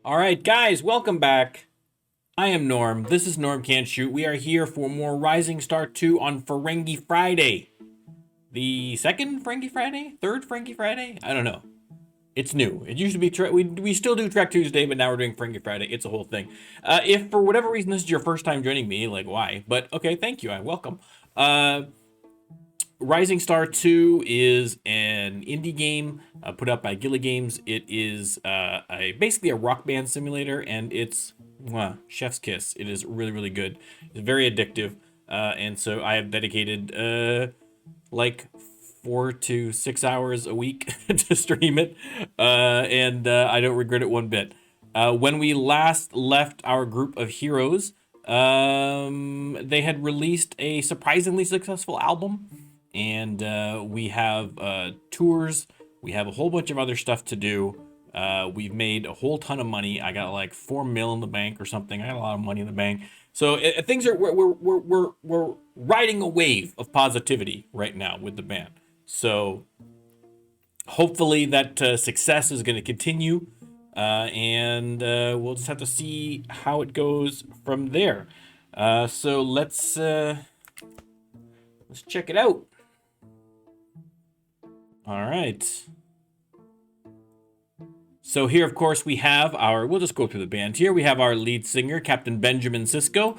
All right, guys, welcome back. I am Norm. This is Norm Can't Shoot. We are here for more Rising Star 2 on Ferengi Friday. The second Ferengi Friday? Third Ferengi Friday? I don't know. It's new. It used to be, we still do Trek Tuesday, but now we're doing Ferengi Friday. It's a whole thing. If for whatever reason this is your first time joining me, like why? But okay, thank you. I'm welcome. Rising Star 2 is an indie game put out by Gila Games. It is basically a rock band simulator, and it's chef's kiss. It is really, really good. It's very addictive, and so I have dedicated like 4 to 6 hours a week to stream it, and I don't regret it one bit. When we last left our group of heroes, they had released a surprisingly successful album, and we have tours. We have a whole bunch of other stuff to do. We've made a whole ton of money. I got like 4 mil in the bank or something. I got a lot of money in the bank. So things are we're riding a wave of positivity right now with the band. So hopefully that success is going to continue, and we'll just have to see how it goes from there. So let's check it out. All right. So here, of course, we have we'll just go through the band here. We have our lead singer, Captain Benjamin Sisko.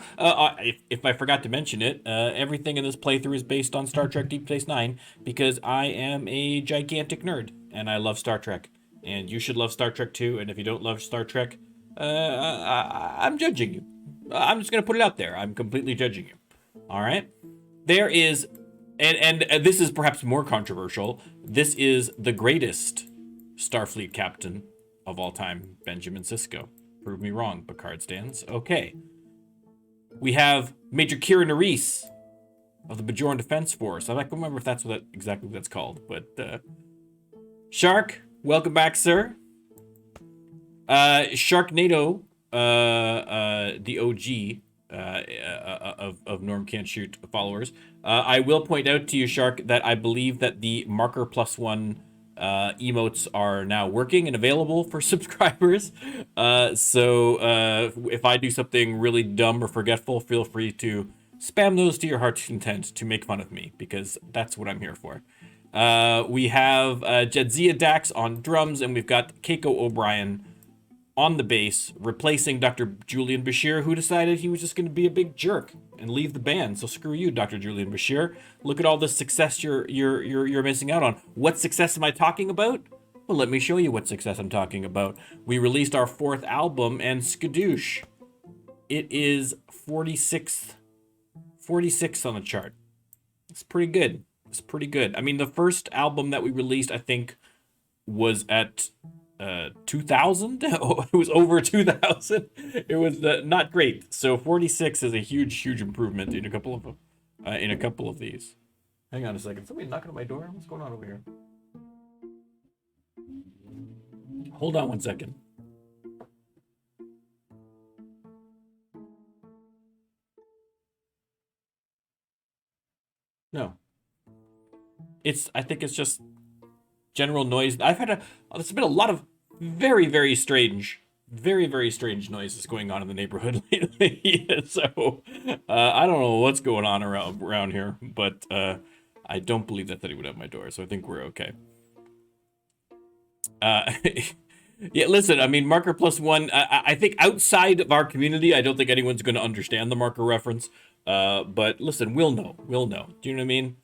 If I forgot to mention it, everything in this playthrough is based on Star Trek Deep Space Nine, because I am a gigantic nerd, and I love Star Trek. And you should love Star Trek too, and if you don't love Star Trek, I'm judging you. I'm just going to put it out there. I'm completely judging you. All right? There is, and this is perhaps more controversial, this is the greatest Starfleet captain of all time, Benjamin Sisko. Prove me wrong, Picard stands. Okay. We have Major Kira Nerys of the Bajoran Defense Force. I don't remember if that's exactly what that's called, but Shark, welcome back, sir. Sharknado, the OG of Norm Can't Shoot followers. I will point out to you, Shark, that I believe that the marker +1 emotes are now working and available for subscribers. So if I do something really dumb or forgetful, feel free to spam those to your heart's content to make fun of me, because that's what I'm here for. We have Jadzia Dax on drums, and we've got Keiko O'Brien on the bass, replacing Dr. Julian Bashir, who decided he was just going to be a big jerk and leave the band. So screw you, Dr. Julian Bashir. Look at all the success you're missing out on. What success am I talking about? Well, let me show you what success I'm talking about. We released our 4th album, and skadoosh, it is 46th on the chart. It's pretty good. It's pretty good. I mean, the first album that we released, I think, was at 2,000. It was over 2,000. It was not great. So 46 is a huge improvement in a couple of these. Hang on a second. Somebody knocking on my door. What's going on over here? Hold on one second. No. I think it's just general noise. There's been a lot of very strange noises going on in the neighborhood lately. So I don't know what's going on around here, but I don't believe that he would have my door, so I think we're okay. Yeah, listen, I mean, marker +1, I think outside of our community, I don't think anyone's going to understand the marker reference. But listen, we'll know. Do you know what I mean?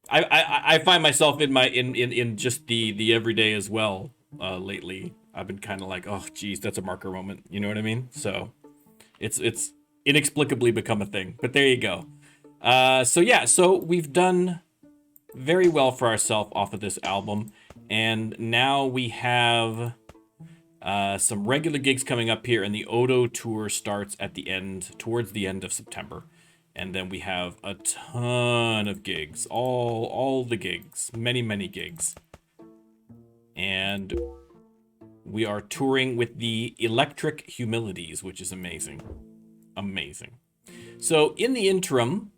I find myself in just the everyday as well. Lately, I've been kind of like, oh geez, that's a marker moment. You know what I mean? So it's inexplicably become a thing. But there you go. So we've done very well for ourselves off of this album, and now we have some regular gigs coming up here, and the Odo tour starts towards the end of September. And then we have a ton of gigs, all the gigs, many gigs. And we are touring with the Electric Humilities, which is amazing. So in the interim,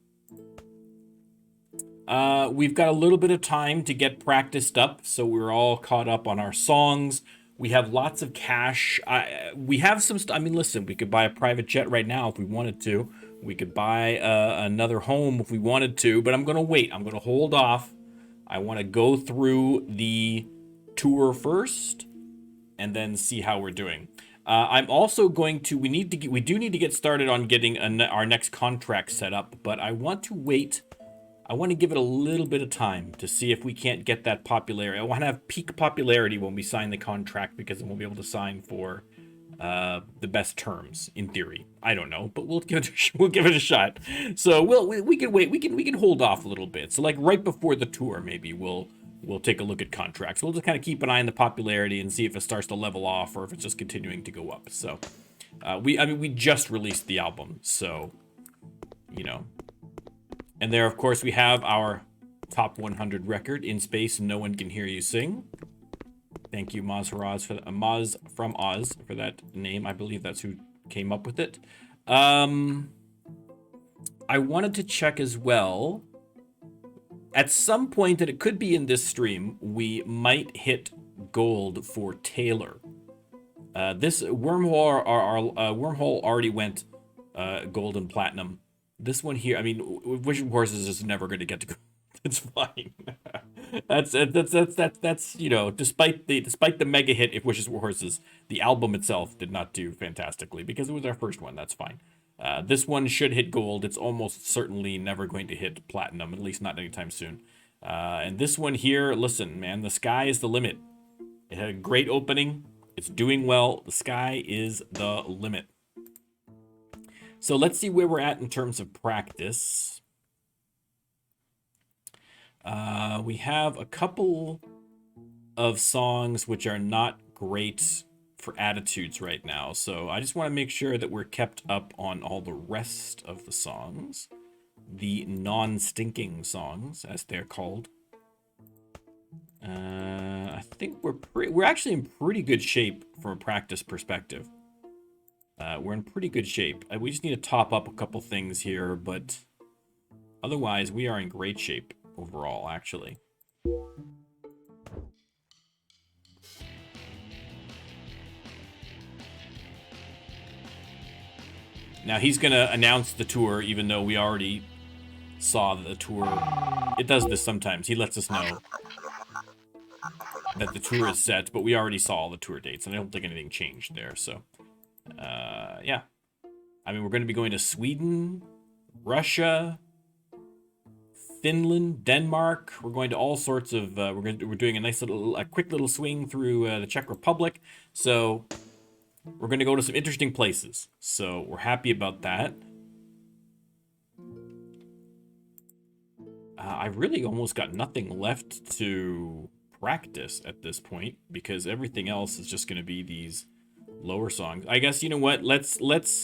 we've got a little bit of time to get practiced up. So we're all caught up on our songs. We have lots of cash. We have some. I mean, listen, we could buy a private jet right now if we wanted to. We could buy another home if we wanted to. But I'm gonna wait. I'm gonna hold off. I want to go through the tour first, and then see how we're doing. I'm also going to. We do need to get started on getting our next contract set up. But I want to wait. I want to give it a little bit of time to see if we can't get that popularity. I want to have peak popularity when we sign the contract, because then we'll be able to sign for the best terms in theory. I don't know, but we'll give it a shot. So we can wait. We can hold off a little bit. So like right before the tour, maybe we'll take a look at contracts. We'll just kind of keep an eye on the popularity and see if it starts to level off or if it's just continuing to go up. So we just released the album, so you know. And there, of course, we have our top 100 record, In Space, No One Can Hear You Sing. Thank you, Moz from Oz, for that name. I believe that's who came up with it. I wanted to check as well. At some point, and it could be in this stream, we might hit gold for Taylor. This wormhole, our wormhole already went gold and platinum. This one here, I mean, Wish of Horses is never going to get to go. It's fine. that's you know, despite the mega hit if Wishes Were Horses, the album itself did not do fantastically because it was our first one. That's fine. This one should hit gold. It's almost certainly never going to hit platinum, at least not anytime soon. And this one here, listen, man, the sky is the limit. It had a great opening. It's doing well. The sky is the limit. So let's see where we're at in terms of practice. We have a couple of songs which are not great for attitudes right now. So I just want to make sure that we're kept up on all the rest of the songs. The non-stinking songs, as they're called. I think we're actually in pretty good shape from a practice perspective. We're in pretty good shape. We just need to top up a couple things here, but otherwise we are in great shape overall, actually. Now he's gonna announce the tour, even though we already saw the tour. It does this sometimes. He lets us know that the tour is set, but we already saw all the tour dates, and I don't think anything changed there, so... yeah. I mean, we're going to be going to Sweden, Russia, Finland, Denmark. We're going to all sorts of... we're doing a quick little swing through the Czech Republic. So we're going to go to some interesting places. So we're happy about that. I really almost got nothing left to practice at this point because everything else is just going to be these lower songs. I guess, you know what? Let's get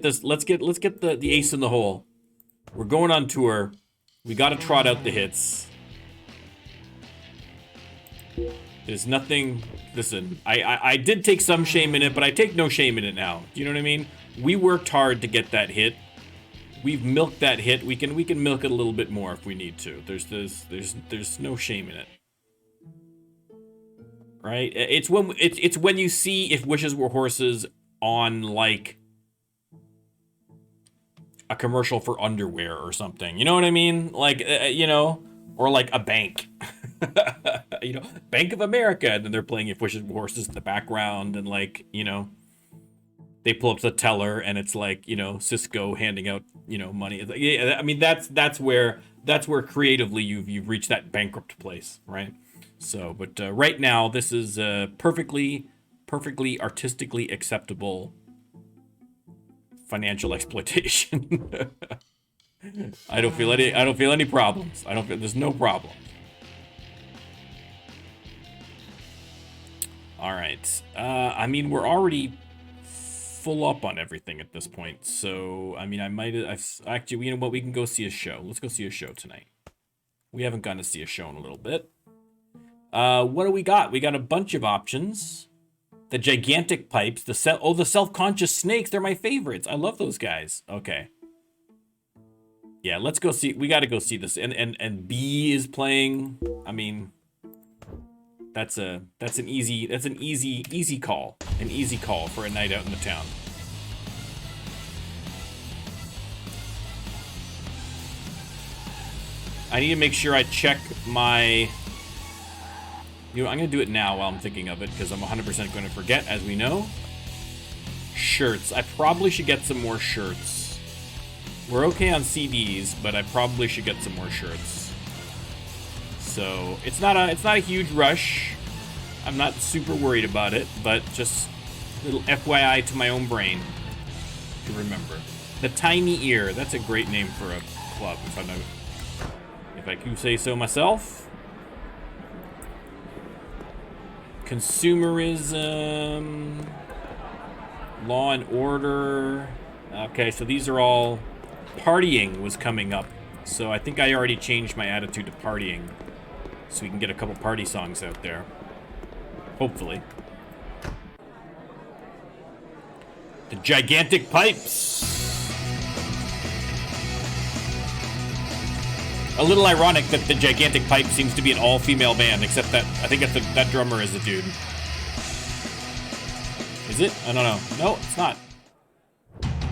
this. Let's get the ace in the hole. We're going on tour. We got to trot out the hits. There's nothing. Listen, I did take some shame in it, but I take no shame in it now. Do you know what I mean? We worked hard to get that hit. We've milked that hit. We can milk it a little bit more if we need to. There's no shame in it. Right? It's when you see If Wishes Were Horses on like a commercial for underwear or something. You know what I mean? Like you know, or like a bank. You know, Bank of America, and then they're playing If Wishes Were Horses in the background, and like, you know, they pull up the teller and it's like, you know, Cisco handing out, you know, money. It's like, yeah, I mean that's where creatively you've reached that bankrupt place, right? So, but right now this is perfectly artistically acceptable financial exploitation. I don't feel any problems. There's no problem. All right. I mean, we're already full up on everything at this point. So, I mean, actually, you know what? We can go see a show. Let's go see a show tonight. We haven't gone to see a show in a little bit. What do we got? We got a bunch of options. The gigantic pipes, the self-conscious snakes, they're my favorites. I love those guys. Okay. Yeah, let's go see. We got to go see this. And B is playing. I mean, That's an easy call. An easy call for a night out in the town. I need to make sure I check my... You know, I'm going to do it now while I'm thinking of it, because I'm 100% going to forget, as we know. Shirts. I probably should get some more shirts. We're okay on CDs, but I probably should get some more shirts. So, it's not a huge rush. I'm not super worried about it, but just a little FYI to my own brain to remember. The Tiny Ear. That's a great name for a club, if I do say so myself. Consumerism, Law and Order. Okay, so these are all... Partying was coming up, so I think I already changed my attitude to partying, so we can get a couple party songs out there. Hopefully. The Gigantic Pipes. A little ironic that the Gigantic Pipe seems to be an all-female band, except that I think that drummer is a dude. Is it? I don't know. No, it's not.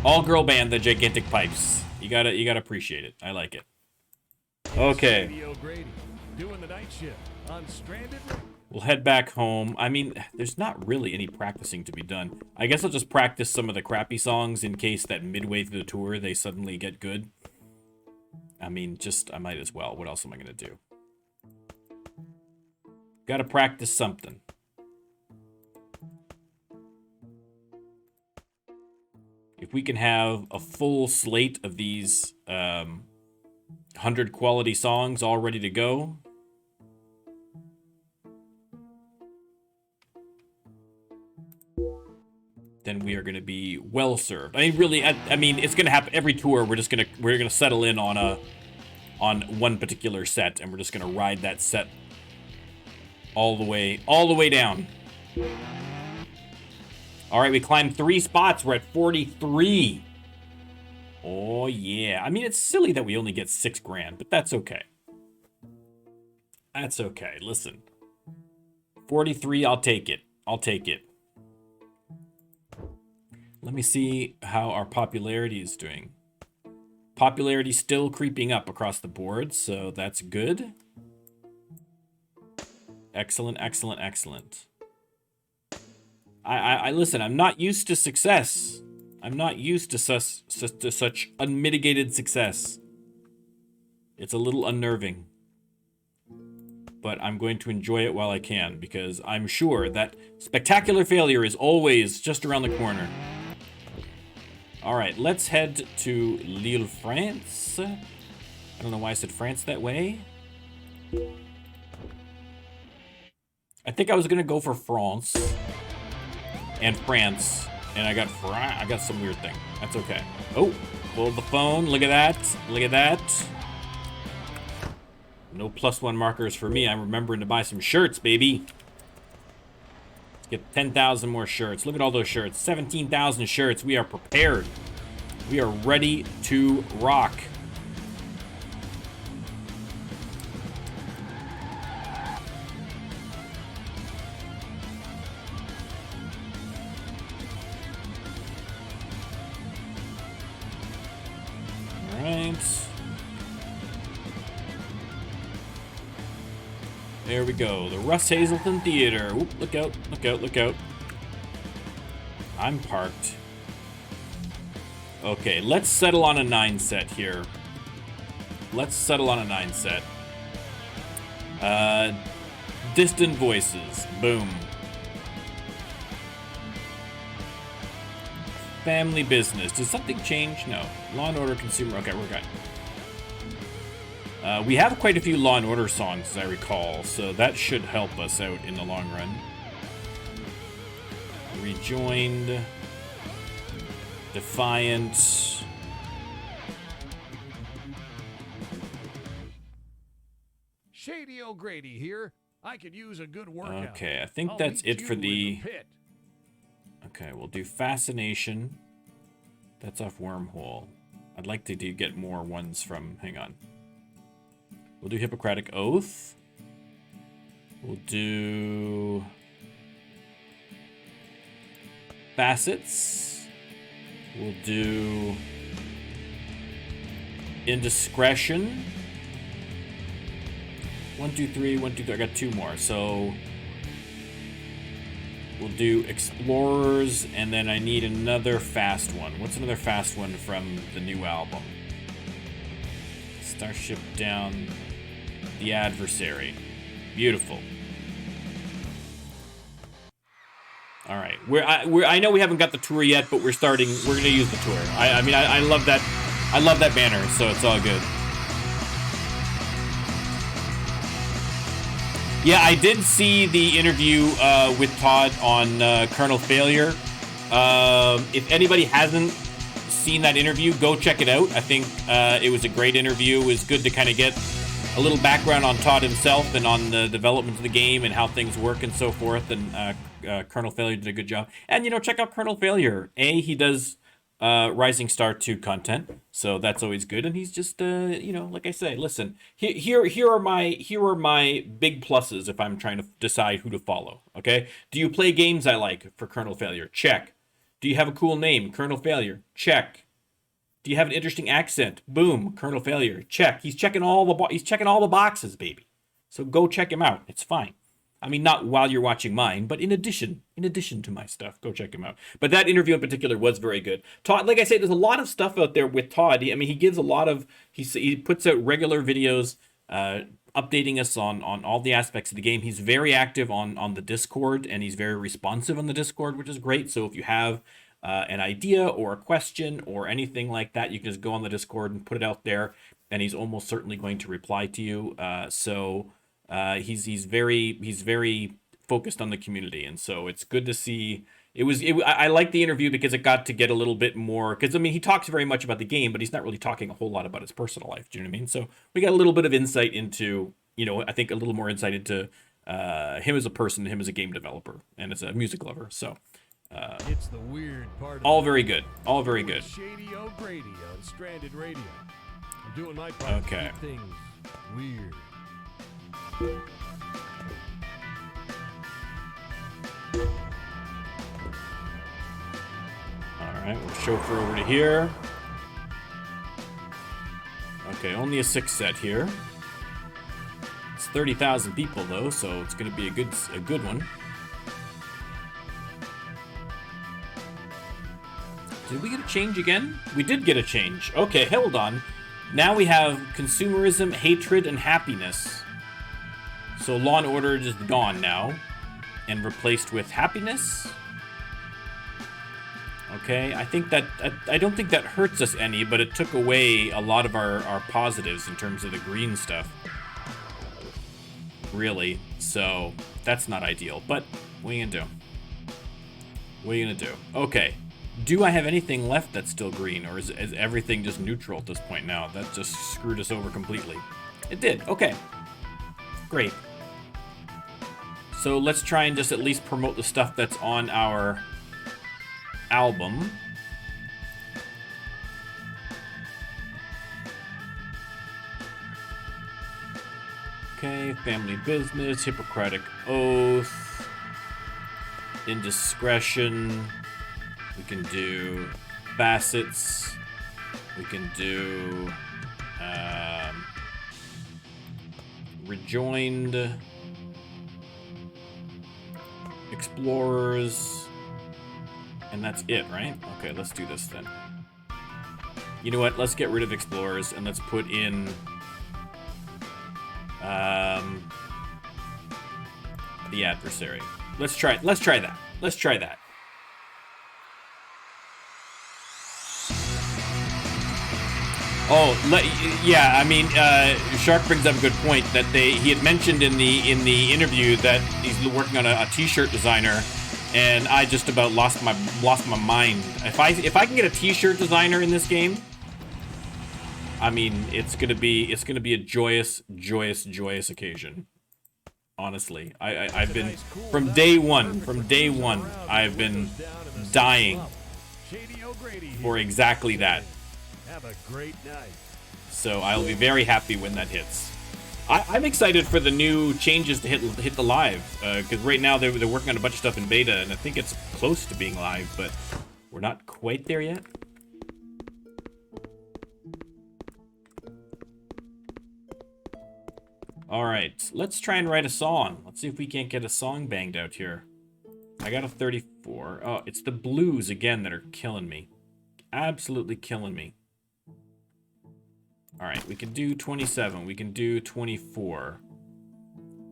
All-girl band, the Gigantic Pipes. You gotta appreciate it. I like it. Okay. We'll head back home. I mean, there's not really any practicing to be done. I guess I'll just practice some of the crappy songs in case that midway through the tour they suddenly get good. I mean, I might as well. What else am I gonna do? Gotta practice something. If we can have a full slate of these 100 quality songs all ready to go, then we are going to be well served. I mean, really, I mean, it's going to happen every tour. We're gonna settle in on one particular set, and we're just gonna ride that set all the way down. All right, we climbed 3 spots. We're at 43. Oh, yeah. I mean, it's silly that we only get 6 grand, but that's okay. That's okay. Listen. 43, I'll take it. I'll take it. Let me see how our popularity is doing. Popularity still creeping up across the board, so that's good. Excellent, excellent, excellent. I listen, I'm not used to success. I'm not used to such unmitigated success. It's a little unnerving. But I'm going to enjoy it while I can, because I'm sure that spectacular failure is always just around the corner. Alright, let's head to Lille, France. I don't know why I said France that way. I think I was gonna go for France. And France, and I got some weird thing. That's okay. Oh, pulled the phone. Look at that. Look at that. No +1 markers for me. I'm remembering to buy some shirts, baby. Let's get 10,000 more shirts. Look at all those shirts. 17,000 shirts. We are prepared. We are ready to rock. There we go. The Russ Hazelton Theater. Oop, look out, look out, look out. I'm parked. Okay, let's settle on a 9 set here. Let's settle on a 9 set. Distant Voices. Boom. Family Business. Does something change? No. Law and Order, Consumer. Okay, we're good. We have quite a few Law & Order songs, as I recall, so that should help us out in the long run. Rejoined. Defiant. Shady O'Grady here. I could use a good workout. Okay, I think that's it for the... Okay, we'll do Fascination. That's off Wormhole. I'd like to get more ones from... Hang on. We'll do Hippocratic Oath. We'll do facets. We'll do indiscretion. 1, 2, 3, 1, 2, 3. I got 2 more. So we'll do explorers, and then I need another fast one. What's another fast one from the new album? Starship Down, the adversary. Beautiful. All right, I know we haven't got the tour yet, but we're starting. We're gonna use the tour. I mean, I love that. I love that banner, so it's all good. Yeah, I did see the interview with Todd on Colonel Failure. If anybody hasn't seen that interview, go check it out. I think it was a great interview. It was good to kind of get a little background on Todd himself and on the development of the game and how things work and so forth. And Colonel Failure did a good job. And, you know, check out Colonel Failure. He does Rising Star 2 content, so that's always good. And he's just, you know, like I say, listen, here are my big pluses if I'm trying to decide who to follow. Okay, do you play games I like? For Colonel Failure, check. Do you have a cool name? Colonel Failure, check. Do you have an interesting accent? Boom, Colonel Failure, check. He's checking all the boxes, baby. So go check him out. It's fine. I mean, not while you're watching mine, but in addition to my stuff, go check him out. But that interview in particular was very good. Todd, like I say, there's a lot of stuff out there with Todd. I mean, he gives a lot of, he puts out regular videos, updating us on all the aspects of the game. He's very active on the Discord, and he's very responsive on the Discord, which is great. So if you have an idea or a question or anything like that, you can just go on the Discord and put it out there, and he's almost certainly going to reply to you. He's very focused on the community, and so it's good to see. I like the interview because it got to get a little bit more, because I mean, he talks very much about the game, but he's not really talking a whole lot about his personal life. Do you know what I mean? So we got a little bit of insight into, you know, I think a little more insight into him as a person, him as a game developer, and as a music lover. So it's the weird part. All very good. All very good. Shady O'Grady on Stranded Radio. I'm doing my part to keep things weird. Alright, we'll chauffeur over to here. Okay, only a 6 set here. It's 30,000 people though, so it's gonna be a good one. Did we get a change again? We did get a change. Okay, hold on. Now we have consumerism, hatred, and happiness. So Law and Order is gone now, and replaced with happiness. Okay, I don't think that hurts us any, but it took away a lot of our positives in terms of the green stuff. Really, so that's not ideal, but what are you gonna do? What are you gonna do? Okay, do I have anything left that's still green, or is everything just neutral at this point now? That just screwed us over completely. It did, okay. Great. So let's try and just at least promote the stuff that's on our album. Okay, family business, Hippocratic Oath, indiscretion. We can do facets. We can do rejoined, explorers, and that's it, right? Okay, let's do this then. You know what? Let's get rid of explorers and let's put in the adversary. Let's try that. Let's try that. Oh, yeah. I mean, Shark brings up a good point that he had mentioned in the interview that he's working on a T-shirt designer, and I just about lost my mind. If I can get a T-shirt designer in this game, I mean, it's gonna be a joyous occasion. Honestly, I've been from day one. I've been dying for exactly that. Have a great night. So I'll be very happy when that hits. I'm excited for the new changes to hit the live, because right now they're working on a bunch of stuff in beta, and I think it's close to being live, but we're not quite there yet. All right, let's try and write a song. Let's see if we can't get a song banged out here. I got a 34. Oh, it's the blues again that are killing me. Absolutely killing me. All right, we can do 27. We can do 24.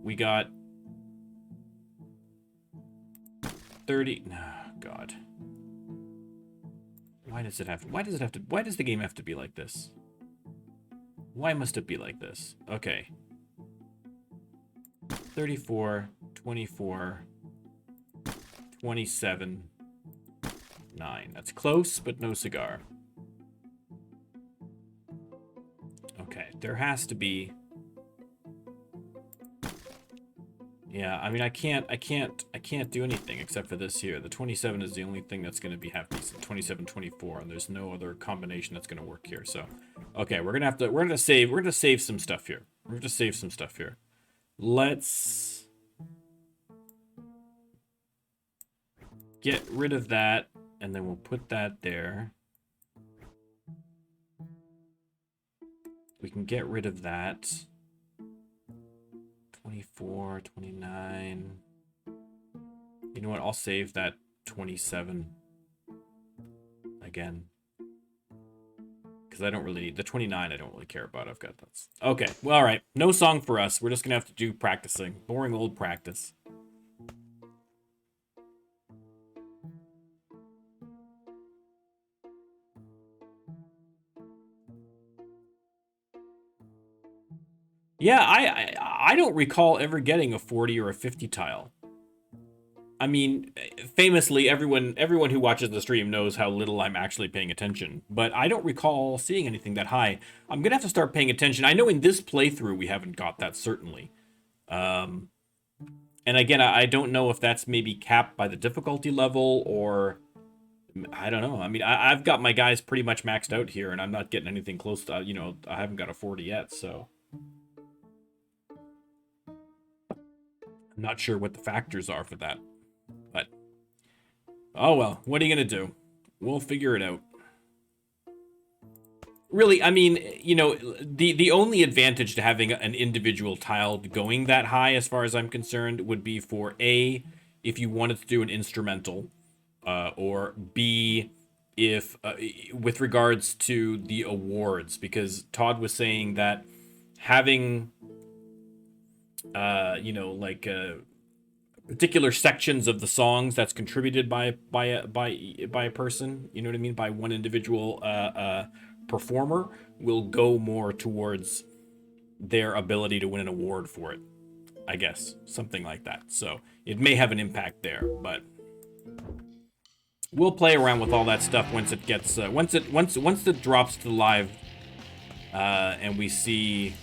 We got 30. Oh, God. Why does it have to, why does the game have to be like this? Why must it be like this? Okay. 34, 24, 27, 9. That's close, but no cigar. Okay, there has to be. Yeah, I mean, I can't do anything except for this here. The 27 is the only thing that's going to be half decent. 27, 24, and there's no other combination that's going to work here. So, okay, we're going to save some stuff here. We're going to save some stuff here. Let's get rid of that, and then we'll put that there. We can get rid of that. 24, 29. You know what? I'll save that 27 again. Because I don't really need the 29. I don't really care about. I've got that. Okay. Well, all right. No song for us. We're just going to have to do practicing. Boring old practice. Yeah, I don't recall ever getting a 40 or a 50 tile. I mean, famously, everyone who watches the stream knows how little I'm actually paying attention. But I don't recall seeing anything that high. I'm going to have to start paying attention. I know in this playthrough we haven't got that, certainly. And again, I don't know if that's maybe capped by the difficulty level or... I don't know. I mean, I've got my guys pretty much maxed out here, and I'm not getting anything close to... You know, I haven't got a 40 yet, so... I'm not sure what the factors are for that, but oh well, what are you gonna do? We'll figure it out. Really, I mean, you know, the only advantage to having an individual tile going that high, as far as I'm concerned, would be for A, if you wanted to do an instrumental, or B, if with regards to the awards, because Todd was saying that having you know, like particular sections of the songs that's contributed by a person, you know what I mean, by one individual performer, will go more towards their ability to win an award for it, I guess, something like that. So it may have an impact there, but we'll play around with all that stuff once it gets once it drops to live, and we see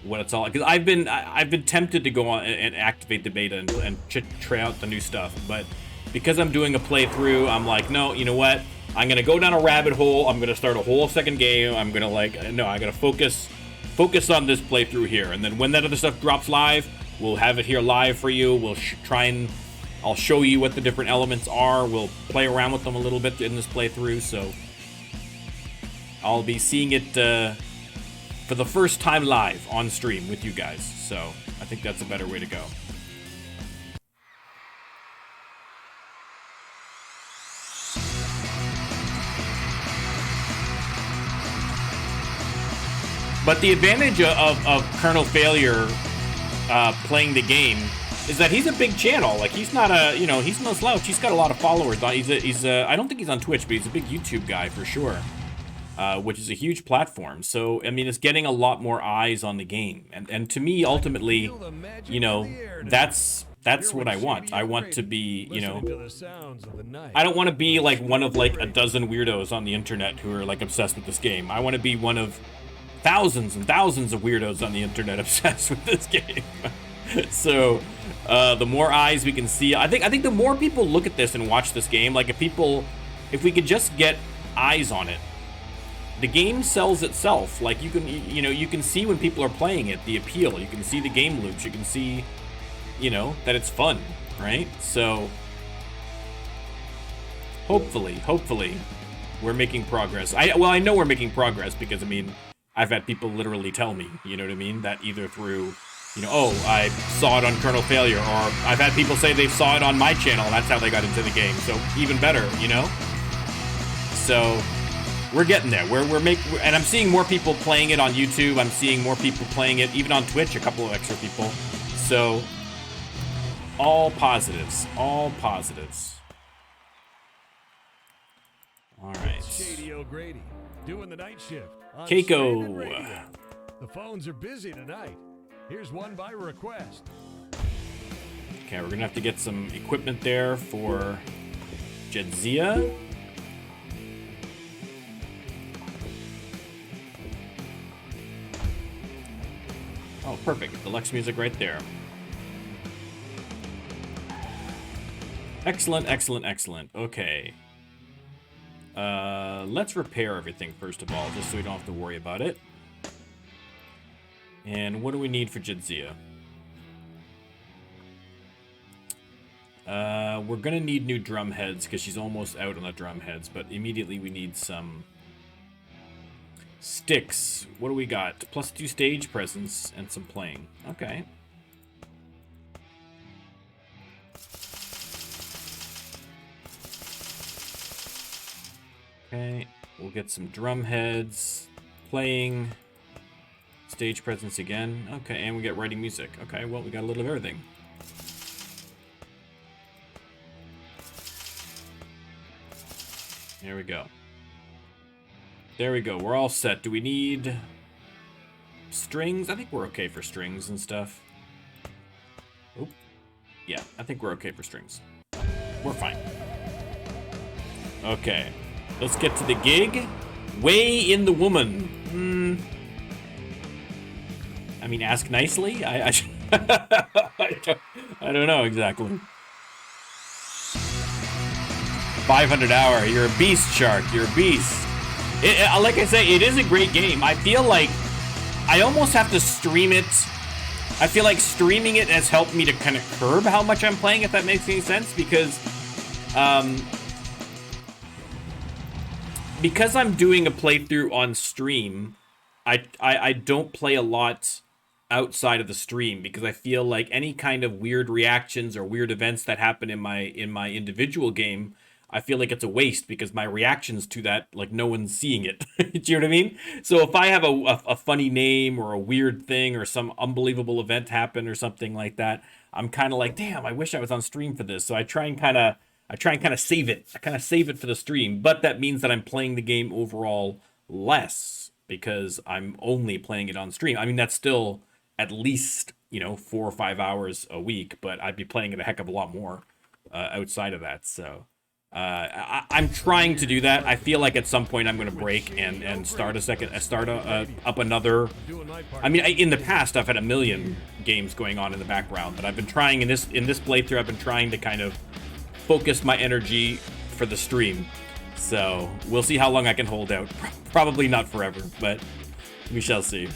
what it's all, because I've been tempted to go on and activate the beta and try out the new stuff, but because I'm doing a playthrough, I'm like, no, you know what? I'm gonna go down a rabbit hole. I'm gonna start a whole second game. I'm gonna no, I gotta focus on this playthrough here, and then when that other stuff drops live, we'll have it here live for you. We'll I'll show you what the different elements are. We'll play around with them a little bit in this playthrough, so I'll be seeing it for the first time live on stream with you guys, so I think that's a better way to go. But the advantage of Colonel Failure playing the game is that he's a big channel. Like, he's not a, you know, he's no slouch. He's got a lot of followers. He's I don't think he's on Twitch, but he's a big YouTube guy for sure. Which is a huge platform. So, I mean, it's getting a lot more eyes on the game. And to me, ultimately, you know, that's what I want. I want to be, you know, I don't want to be like one of like a dozen weirdos on the internet who are like obsessed with this game. I want to be one of thousands and thousands of weirdos on the internet obsessed with this game. So, the more eyes we can see, I think the more people look at this and watch this game, like if we could just get eyes on it, the game sells itself. Like you can, you know, you can see when people are playing it, the appeal. You can see the game loops. You can see, you know, that it's fun, right? So hopefully, we're making progress. I know we're making progress because I mean, I've had people literally tell me, you know what I mean, that either through, you know, oh, I saw it on Kernel Failure, or I've had people say they saw it on my channel, and that's how they got into the game. So even better, you know. So we're getting there. And I'm seeing more people playing it on YouTube. I'm seeing more people playing it even on Twitch. A couple of extra people. So all positives. All positives. All right. Shady O'Grady doing the night shift. On Keiko. Stranded Radio. The phones are busy tonight. Here's one by request. Okay, we're gonna have to get some equipment there for Jedzia. Oh, perfect. Deluxe music right there. Excellent, excellent, excellent. Okay. Let's repair everything first of all, just so we don't have to worry about it. And what do we need for Jedzia? We're gonna need new drum heads because she's almost out on the drum heads, but immediately we need some sticks. What do we got? +2 stage presence and some playing. Okay. Okay, we'll get some drum heads, playing, stage presence again. Okay, and we get writing music. Okay, well, we got a little of everything. There we go. There we go. We're all set. Do we need strings? I think we're okay for strings and stuff. Oop. Yeah, I think we're okay for strings. We're fine. Okay. Let's get to the gig. Weigh in the woman. I mean, ask nicely? I don't know exactly. 500 hour. You're a beast, Shark. You're a beast. Like I say, it is a great game. I feel like I almost have to stream it. I feel like streaming it has helped me to kind of curb how much I'm playing, if that makes any sense, because I'm doing a playthrough on stream, I don't play a lot outside of the stream because I feel like any kind of weird reactions or weird events that happen in my individual game, I feel like it's a waste because my reactions to that, like, no one's seeing it. Do you know what I mean? So if I have a funny name or a weird thing or some unbelievable event happen or something like that, I'm kind of like, damn, I wish I was on stream for this. So I try and kind of save it. I kind of save it for the stream, but that means that I'm playing the game overall less because I'm only playing it on stream. I mean, that's still at least, 4 or 5 hours a week, but I'd be playing it a heck of a lot more outside of that. So I'm trying to do that. I feel like at some point I'm going to break and start up another. I mean, in the past I've had a million games going on in the background, but I've been trying in this playthrough. I've been trying to kind of focus my energy for the stream. So we'll see how long I can hold out. Probably not forever, but we shall see.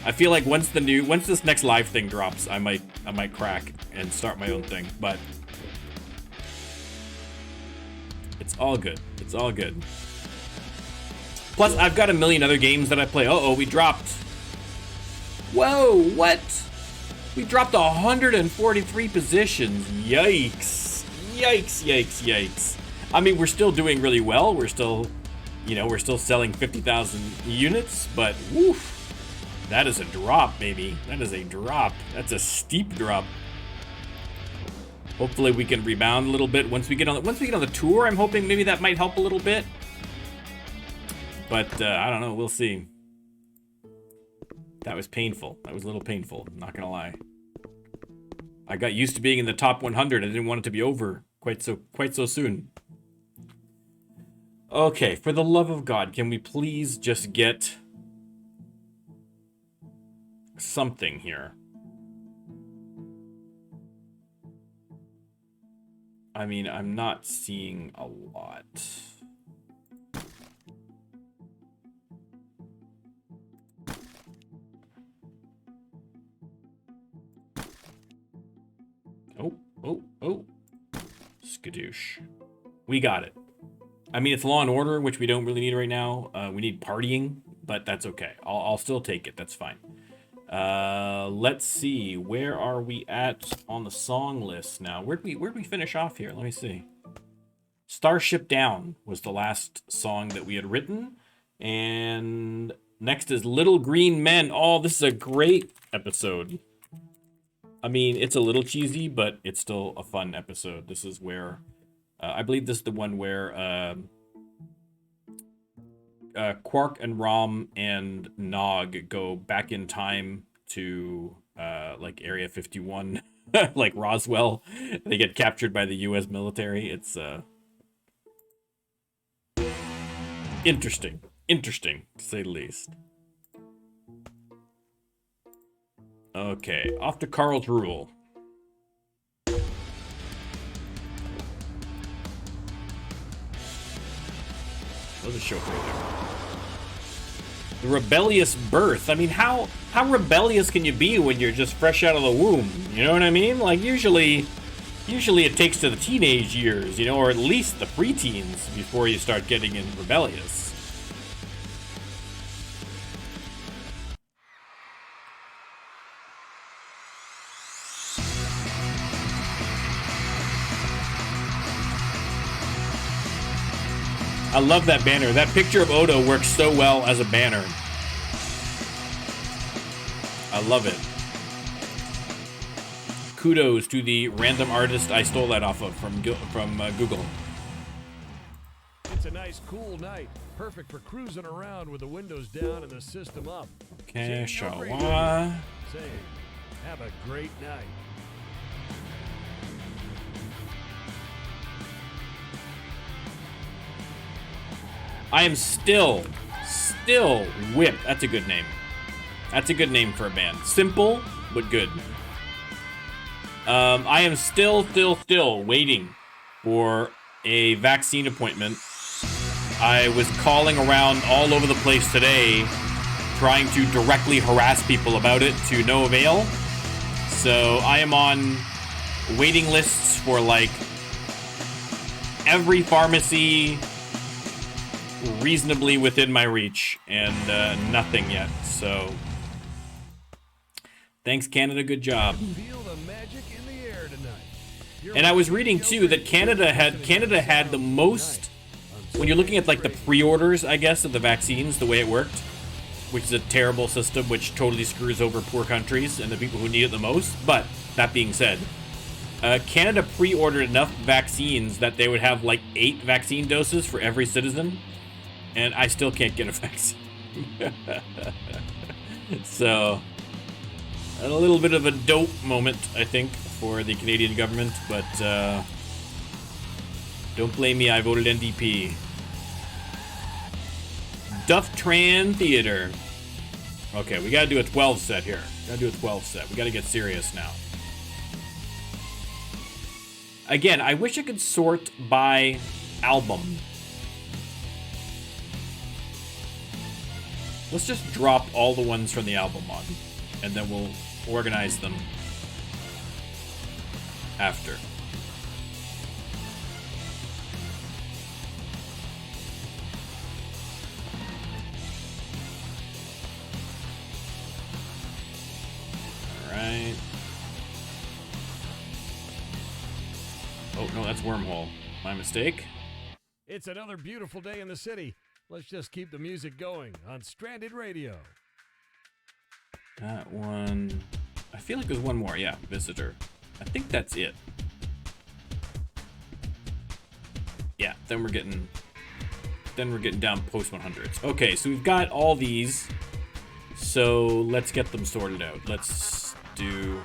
I feel like once this next live thing drops, I might crack and start my own thing, but it's all good. It's all good. Plus, I've got a million other games that I play. Uh-oh, we dropped. Whoa, what? We dropped 143 positions. Yikes. Yikes, yikes, yikes. I mean, we're still doing really well. We're still, we're still selling 50,000 units, but woof. That is a drop, baby. That is a drop. That's a steep drop. Hopefully we can rebound a little bit once we get on the tour. I'm hoping maybe that might help a little bit. But I don't know. We'll see. That was painful. That was a little painful. I'm not gonna lie. I got used to being in the top 100. I didn't want it to be over quite so soon. Okay, for the love of God, can we please just get something here? I mean, I'm not seeing a lot. Skadoosh. We got it. I mean, it's Law and Order, which we don't really need right now. We need partying, but that's okay. I'll still take it. That's fine. Let's see. Where are we at on the song list now? Where'd we finish off here? Let me see. Starship Down was the last song that we had written. And next is Little Green Men. Oh, this is a great episode. I mean, it's a little cheesy, but it's still a fun episode. This is where, I believe this is the one where Quark and Rom and Nog go back in time to like Area 51, like Roswell. They get captured by the U.S. military. It's interesting to say the least. Okay, off to Carl's Rule. There's a show right there. The rebellious birth. I mean, how rebellious can you be when you're just fresh out of the womb? You know what I mean? Like, usually it takes to the teenage years, you know, or at least the preteens before you start getting in rebellious. I love that banner. That picture of Odo works so well as a banner. I love it. Kudos to the random artist I stole that off of from Google. It's a nice, cool night. Perfect for cruising around with the windows down and the system up. Okay, Shawa. Say, have a great night. I am still whipped. That's a good name. That's a good name for a band. Simple, but good. I am still waiting for a vaccine appointment. I was calling around all over the place today, trying to directly harass people about it to no avail. So I am on waiting lists for like every pharmacy reasonably within my reach, and nothing yet. So thanks, Canada. Good job. Feel the magic in the air tonight. And I was reading too that Canada had the most, when you're looking at like the pre-orders, I guess, of the vaccines, the way it worked, which is a terrible system which totally screws over poor countries and the people who need it the most. But that being said, Canada pre-ordered enough vaccines that they would have like 8 vaccine doses for every citizen, and I still can't get a vaccine. So a little bit of a dope moment, I think, for the Canadian government, but don't blame me, I voted NDP. Duff Tran Theater. Okay, we gotta do a 12 set here. We gotta get serious now. Again, I wish I could sort by album. Let's just drop all the ones from the album on, and then we'll organize them after. Alright. Oh, no, that's Wormhole. My mistake. It's another beautiful day in the city. Let's just keep the music going on Stranded Radio. That one. I feel like there's one more. Yeah, Visitor. I think that's it. Yeah, then we're getting down post 100s. Okay, so we've got all these. So let's get them sorted out. Let's do.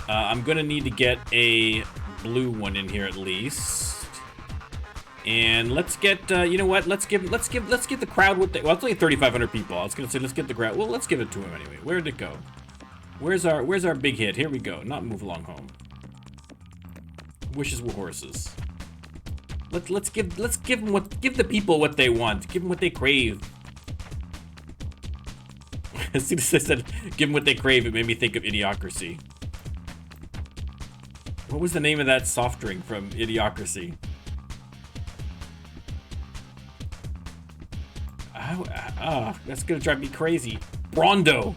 I'm gonna need to get a blue one in here at least. And let's get, you know what? Let's give the crowd what they. Well, it's only 3,500 people. I was gonna say let's get the crowd. Well, let's give it to him anyway. Where'd it go? Where's our big hit? Here we go. Not Move Along Home. Wishes Were Horses. Let's give the people what they want. Give them what they crave. As soon as I said give them what they crave, it made me think of Idiocracy. What was the name of that soft drink from Idiocracy? That's gonna drive me crazy. Brondo.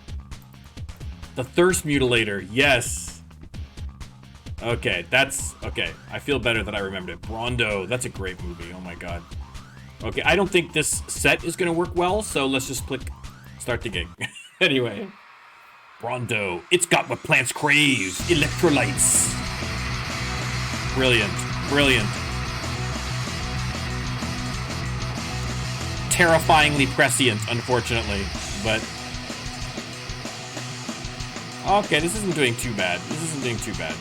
The Thirst Mutilator. Yes. Okay, that's... Okay, I feel better that I remembered it. Brondo. That's a great movie. Oh my god. Okay, I don't think this set is gonna work well, so let's just click start the game. Anyway. Brondo. It's got what plants crave. Electrolytes. Brilliant. Brilliant. Terrifyingly prescient, unfortunately, but... Okay, this isn't doing too bad. This isn't doing too bad.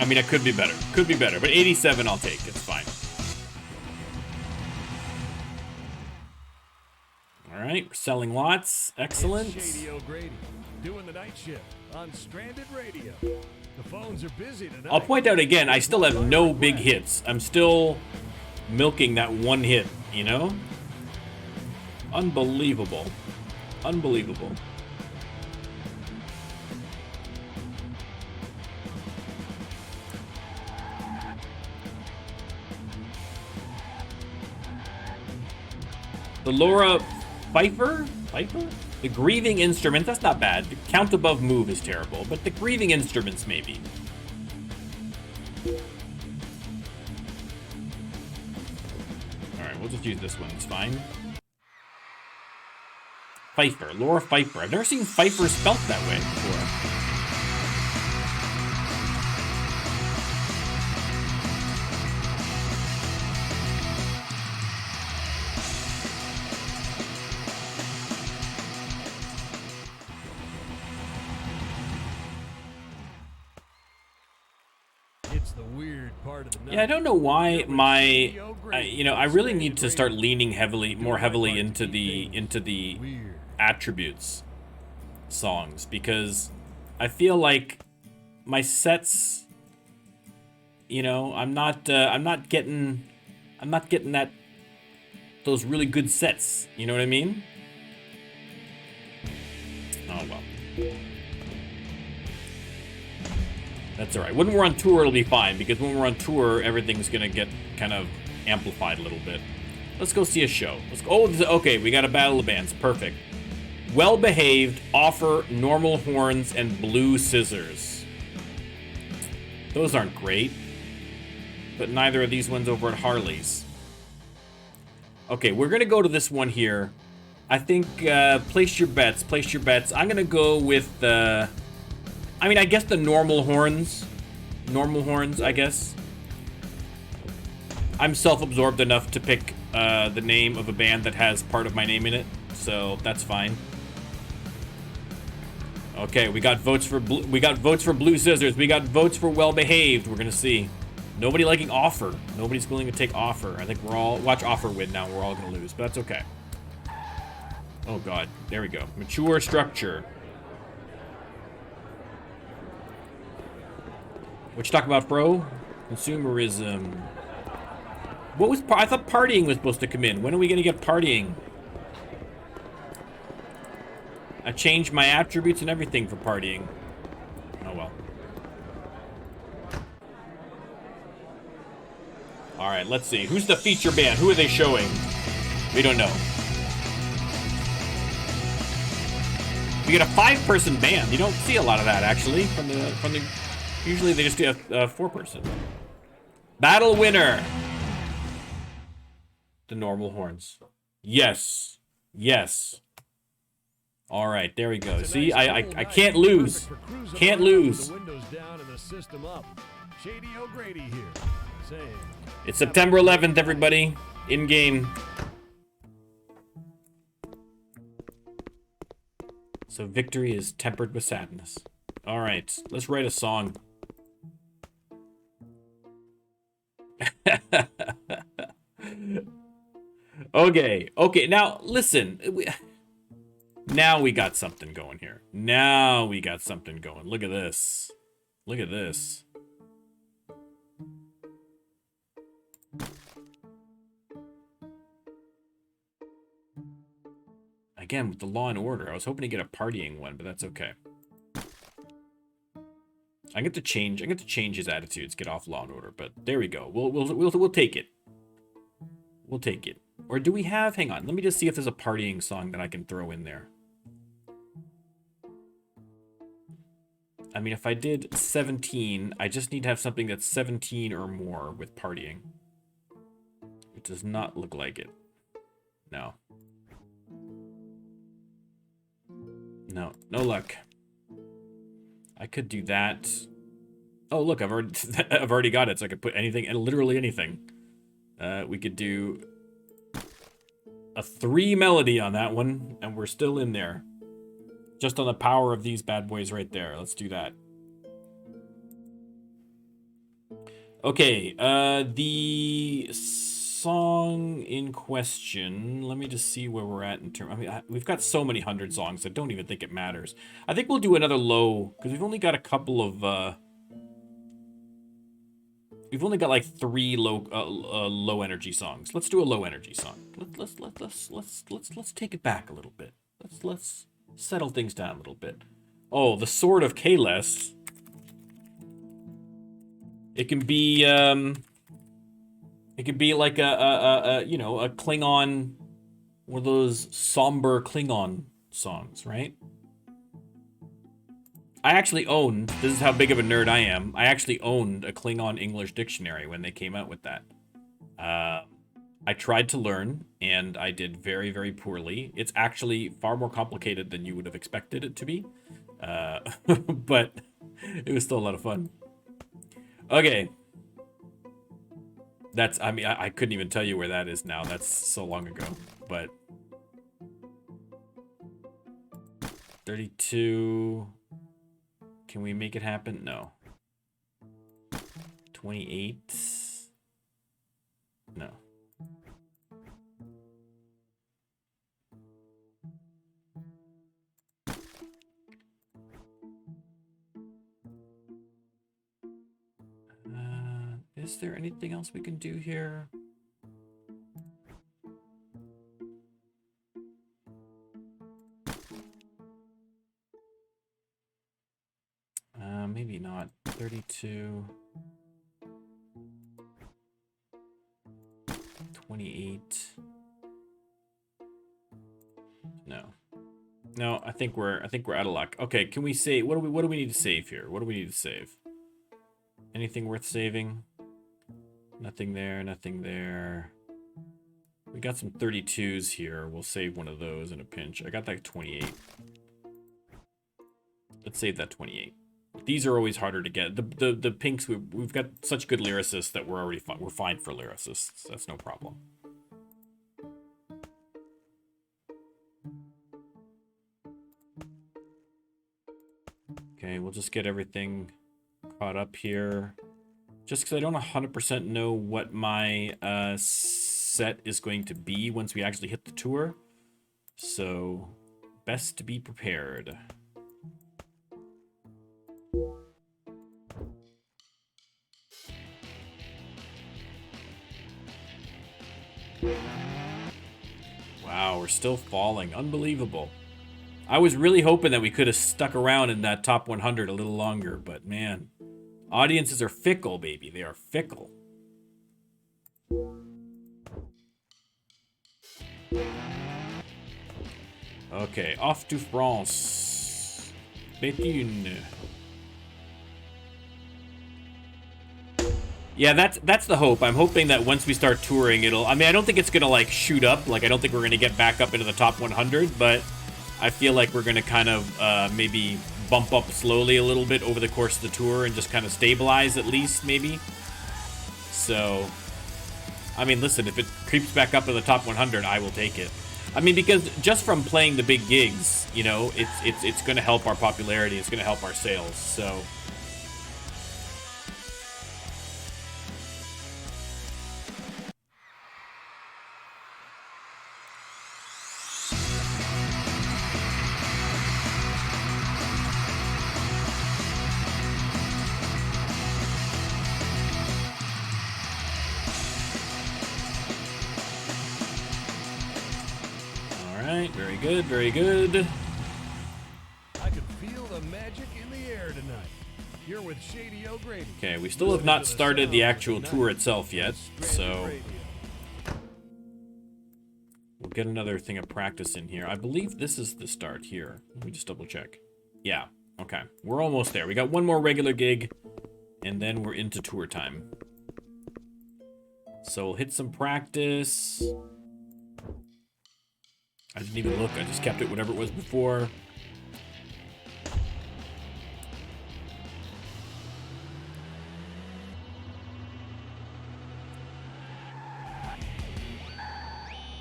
I mean, it could be better. Could be better, but 87 I'll take. It's fine. All right, we're selling lots. Excellent. It's Shady O'Grady doing the night shift on Stranded Radio. The phones are busy tonight. I'll point out again, I still have no big hits. I'm still milking that one hit, you know? Unbelievable. Unbelievable. The Laura Pfeiffer? The Grieving Instrument, that's not bad. The Count Above Move is terrible, but the Grieving Instruments, maybe. Alright, we'll just use this one, it's fine. Pfeiffer, Laura Pfeiffer. I've never seen Pfeiffer spelt that way before. Yeah, I don't know why my, I really need to start leaning more heavily into the attributes songs, because I feel like my sets, I'm not getting those really good sets. You know what I mean? Oh well. That's all right. When we're on tour, it'll be fine, because when we're on tour, everything's gonna get kind of amplified a little bit. Let's go see a show. Let's go. Oh, okay, we got a battle of bands. Perfect. Well Behaved, Offer, Normal Horns, and Blue Scissors. Those aren't great, but neither are these ones over at Harley's. Okay, we're gonna go to this one here. I think, place your bets, place your bets. I'm gonna go with, I guess the Normal Horns. Normal Horns, I guess. I'm self-absorbed enough to pick the name of a band that has part of my name in it, so that's fine. Okay, we got votes for Blue Scissors. We got votes for Well Behaved. We're gonna see. Nobody liking Offer. Nobody's willing to take Offer. I think we're all watch Offer win now. We're all gonna lose, but that's okay. Oh god, there we go. Mature Structure. What you talk about, bro? Consumerism. What was... I thought Partying was supposed to come in. When are we gonna get Partying? I changed my attributes and everything for Partying. Oh well. Alright, let's see. Who's the feature band? Who are they showing? We don't know. We get a 5-person band. You don't see a lot of that, actually, from the usually they just do a 4-person. Battle winner. The Normal Horns. Yes. Yes. All right, there we go. See, I can't lose. Can't lose. It's September 11th, everybody. In game. So victory is tempered with sadness. All right, let's write a song. Okay, now listen. Now we got something going here. Now we got something going. Look at this. Look at this. Again, with the Law and Order. I was hoping to get a Partying one, but that's okay. I get to change his attitudes, get off Law and Order, but there we go. We'll take it. We'll take it. Or do we have, hang on, let me just see if there's a partying song that I can throw in there. I mean, if I did 17, I just need to have something that's 17 or more with partying. It does not look like it. No. No, no luck. I could do that. Oh, look, I've already got it, so I could put anything, and literally anything. We could do a 3 melody on that one, and we're still in there. Just on the power of these bad boys right there. Let's do that. Okay, the song in question, let me just see where we're at in terms. I mean, we've got so many 100 songs, I don't even think it matters. I think we'll do another low, because we've only got a couple of, we've only got like 3 low energy songs. Let's do a low energy song. Let's take it back a little bit. Let's settle things down a little bit. Oh, the Sword of Kalis. It can be like a you know, a Klingon, one of those somber Klingon songs, right? I actually owned, this is how big of a nerd I am, I actually owned a Klingon English dictionary when they came out with that. I tried to learn, and I did very, very poorly. It's actually far more complicated than you would have expected it to be. But it was still a lot of fun. Okay. That's, I mean, I couldn't even tell you where that is now. That's so long ago. But 32. Can we make it happen? No. 28. No. Is there anything else we can do here? Maybe not. 32. 28. No. No, I think we're out of luck. Okay, can we save? What do we need to save here? What do we need to save? Anything worth saving? Nothing there, nothing there. We got some 32s here. We'll save one of those in a pinch. I got that 28. Let's save that 28. These are always harder to get. The pinks, we've got such good lyricists that we're already fine. We're fine for lyricists. That's no problem. Okay, we'll just get everything caught up here. Just because I don't 100% know what my set is going to be once we actually hit the tour. So, best to be prepared. Wow, we're still falling. Unbelievable. I was really hoping that we could have stuck around in that top 100 a little longer, but man, audiences are fickle, baby. They are fickle. Okay, off to France. Béthune. Yeah, that's the hope. I'm hoping that once we start touring, it'll... I mean, I don't think it's going to, like, shoot up. Like, I don't think we're going to get back up into the top 100, but I feel like we're going to kind of maybe bump up slowly a little bit over the course of the tour and just kind of stabilize at least, maybe. So, I mean, listen, if it creeps back up to the top 100, I will take it. I mean, because just from playing the big gigs, you know, it's going to help our popularity. It's going to help our sales, so... Very good, very good. I can feel the magic in the air tonight. You're with Shady O'Grady. Okay, we still have not started the actual tour itself yet, so we'll get another thing of practice in here. I believe this is the start here. Let me just double check. Yeah, okay. We're almost there. We got one more regular gig, and then we're into tour time. So we'll hit some practice. I didn't even look. I just kept it whatever it was before.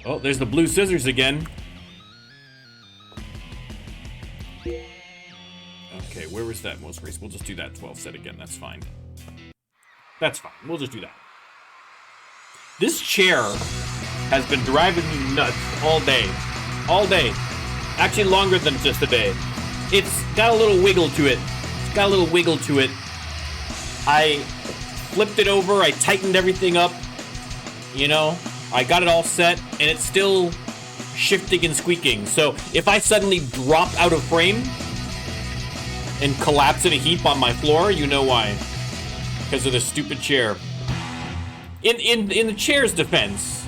Oh, there's the blue scissors again. Okay, where was that most race? We'll just do that 12 set again. That's fine. That's fine. We'll just do that. This chair has been driving me nuts all day. All day. Actually, longer than just a day. It's got a little wiggle to it. It's got a little wiggle to it. I flipped it over. I tightened everything up. You know, I got it all set, and it's still shifting and squeaking. So if I suddenly drop out of frame and collapse in a heap on my floor, you know why. Because of the stupid chair. In the chair's defense,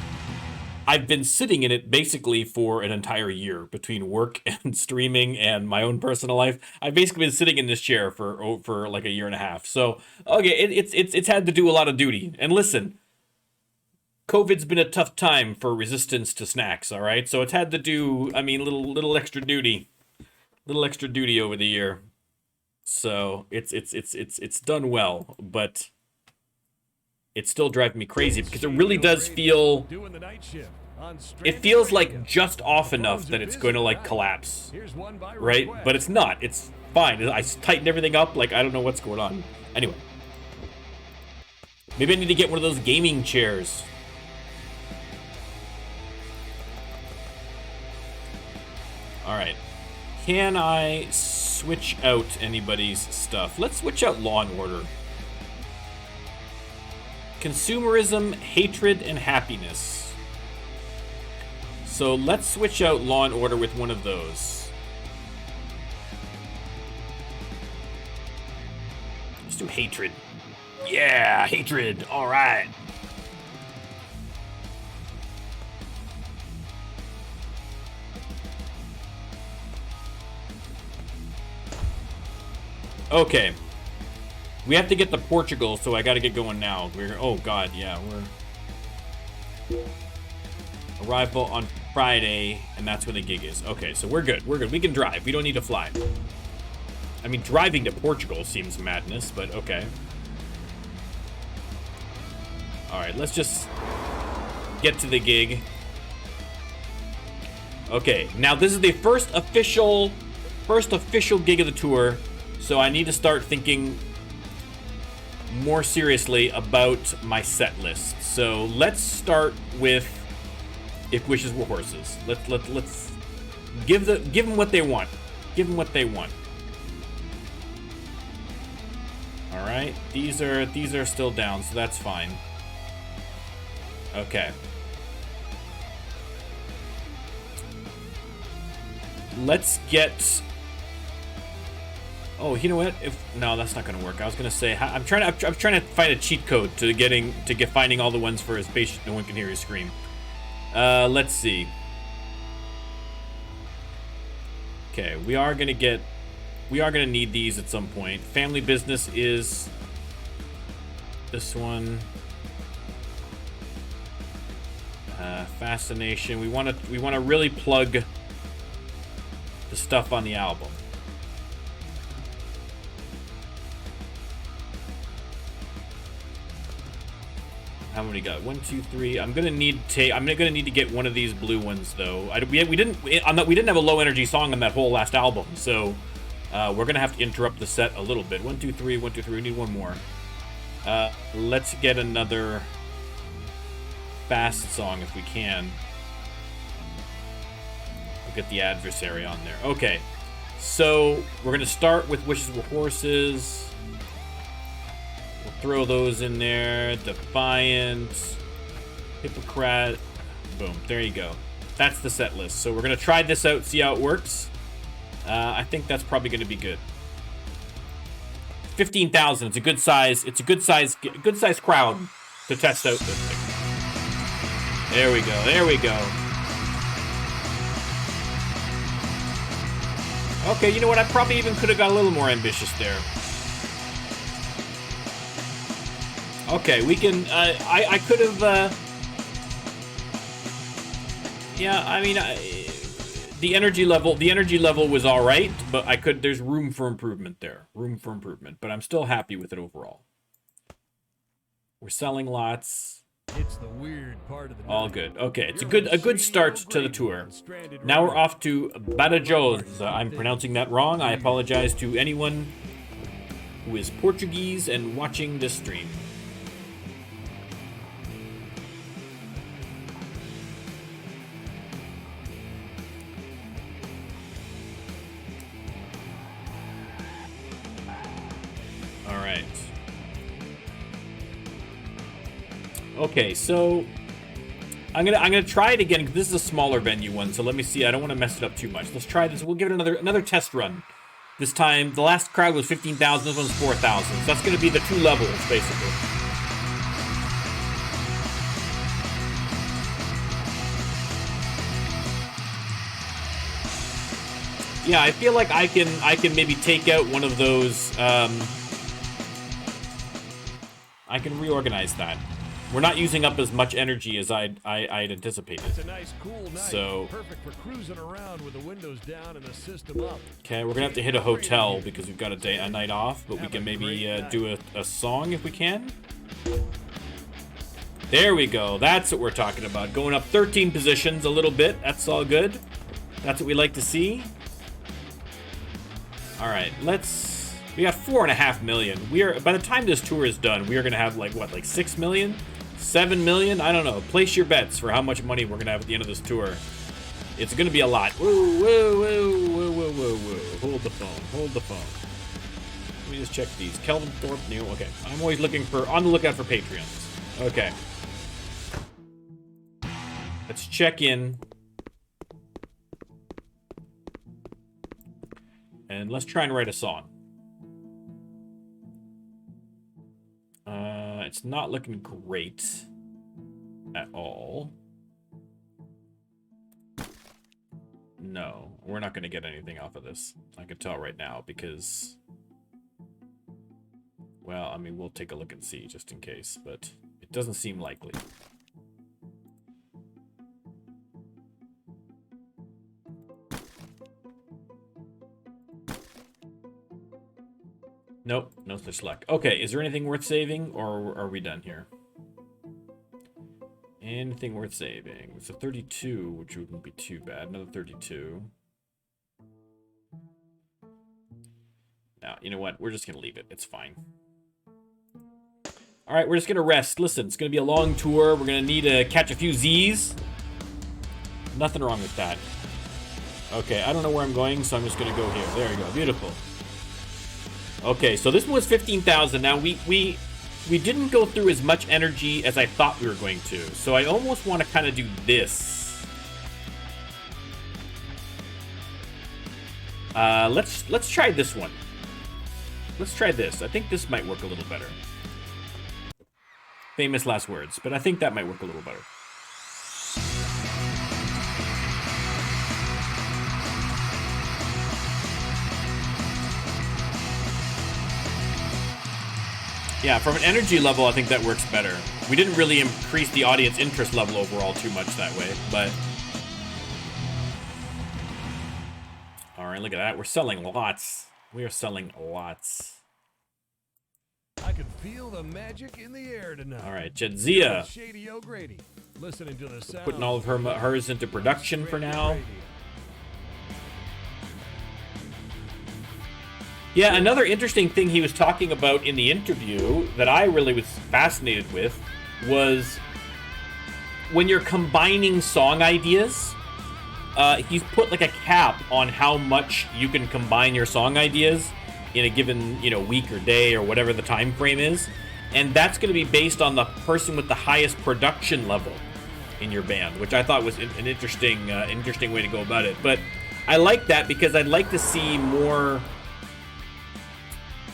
I've been sitting in it basically for an entire year between work and streaming and my own personal life. I've basically been sitting in this chair for like a year and a half. So okay, it's had to do a lot of duty. And listen, COVID's been a tough time for resistance to snacks. All right, so it's had to do, I mean, little extra duty over the year. So it's done well, but it's still driving me crazy because it really does feel, it feels like just off enough that it's going to like collapse, right? But it's not. It's fine. I tightened everything up. Like, I don't know what's going on. Anyway, maybe I need to get one of those gaming chairs. All right. Can I switch out anybody's stuff? Let's switch out Law and Order. Consumerism, hatred, and happiness. So let's switch out Law and Order with one of those. Let's do hatred. Yeah, hatred. All right. Okay. We have to get to Portugal, so I gotta get going now. Oh god, yeah, we're arrival on Friday, and that's where the gig is. Okay, so we're good. We can drive. We don't need to fly. I mean, driving to Portugal seems madness, but okay. Alright, let's just get to the gig. Okay, now this is the first official gig of the tour, so I need to start thinking more seriously about my set list. So let's start with If Wishes Were Horses. Let's give them what they want. Give them what they want. All right, these are still down, so that's fine. Okay. Let's get. Oh, you know what? No, that's not gonna work. I was gonna say I'm trying to find a cheat code to finding all the ones for his space. No one can hear you scream. Let's see. Okay, we are gonna need these at some point. Family Business is this one. Fascination. We want to really plug the stuff on the album. How many got? 1, 2, 3. I'm gonna need to get one of these blue ones though. We didn't have a low energy song on that whole last album, so we're gonna have to interrupt the set a little bit. 1, 2, 3. 1, 2, 3. We need one more. Let's get another fast song if we can. We'll get the Adversary on there. Okay, so we're gonna start with Wishes Were Horses. We'll throw those in there. Defiant, Hippocrat. Boom. There you go. That's the set list. So we're gonna try this out, see how it works. I think that's probably gonna be good. 15,000. It's a good size. It's a good size crowd to test out this thing. There we go. There we go. Okay, you know what? I probably even could have got a little more ambitious there. Okay, we can. I could have. Yeah, I mean, the energy level was all right, but I could. There's room for improvement there. Room for improvement, but I'm still happy with it overall. We're selling lots. It's the weird part of the all good. Okay, it's a good start to the tour. Now we're off to Badajoz. I'm pronouncing that wrong. I apologize to anyone who is Portuguese and watching this stream. All right. Okay, so I'm gonna try it again. This is a smaller venue one, so let me see. I don't want to mess it up too much. Let's try this. We'll give it another test run. This time, the last crowd was 15,000. This one's 4,000. So that's gonna be the 2 levels, basically. Yeah, I feel like I can maybe take out one of those. I can reorganize that. We're not using up as much energy as I'd anticipated. It's a nice, cool night. So perfect for cruising around with the windows down and the system up. Okay, we're gonna have to hit a hotel because we've got a night off, but we can maybe do a song if we can. There we go. That's what we're talking about. Going up 13 positions a little bit. That's all good. That's what we like to see. All right, we got 4.5 million. By the time this tour is done, we are gonna have like 6 million, 7 million. I don't know. Place your bets for how much money we're gonna have at the end of this tour. It's gonna be a lot. Whoa, whoa, whoa, whoa, whoa, whoa, whoa. Hold the phone. Hold the phone. Let me just check these. Kelvin Thorpe, new. Okay, I'm always on the lookout for Patreons. Okay. Let's check in. And let's try and write a song. It's not looking great at all. No, we're not going to get anything off of this. I can tell right now because, well, I mean, we'll take a look and see just in case, but it doesn't seem likely. Nope, no such luck. Okay, is there anything worth saving, or are we done here? Anything worth saving? It's a 32, which wouldn't be too bad. Another 32. Now, you know what? We're just going to leave it. It's fine. All right, we're just going to rest. Listen, it's going to be a long tour. We're going to need to catch a few Z's. Nothing wrong with that. Okay, I don't know where I'm going, so I'm just going to go here. There we go. Beautiful. Okay, so this one was 15,000. Now, we didn't go through as much energy as I thought we were going to. So I almost want to kind of do this. Let's try this one. Let's try this. I think this might work a little better. Famous last words, but I think that might work a little better. Yeah, from an energy level, I think that works better. We didn't really increase the audience interest level overall too much that way, but... All right, look at that. We're selling lots. We are selling lots. I can feel the magic in the air tonight. All right, Jedzia. Shady O'Grady, listening to the sound. Putting all of hers into production for now. Yeah, another interesting thing he was talking about in the interview that I really was fascinated with was when you're combining song ideas, he's put like a cap on how much you can combine your song ideas in a given, week or day or whatever the time frame is. And that's going to be based on the person with the highest production level in your band, which I thought was an interesting way to go about it. But I like that because I'd like to see more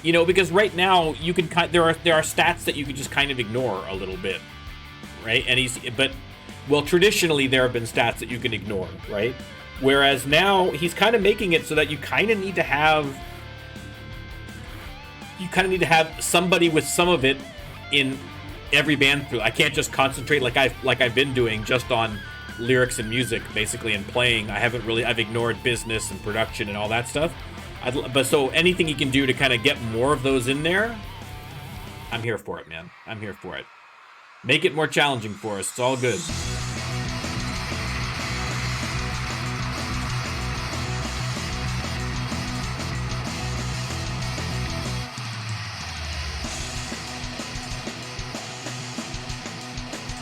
You know, because right now you can there are stats that you can just kind of ignore a little bit, right? And well, traditionally there have been stats that you can ignore, right? Whereas now he's kind of making it so that you kind of need to have somebody with some of it in every band through. I can't just concentrate like I've been doing just on lyrics and music basically and playing. I've ignored business and production and all that stuff. But so anything you can do to kind of get more of those in there, I'm here for it, man. I'm here for it. Make it more challenging for us. It's all good.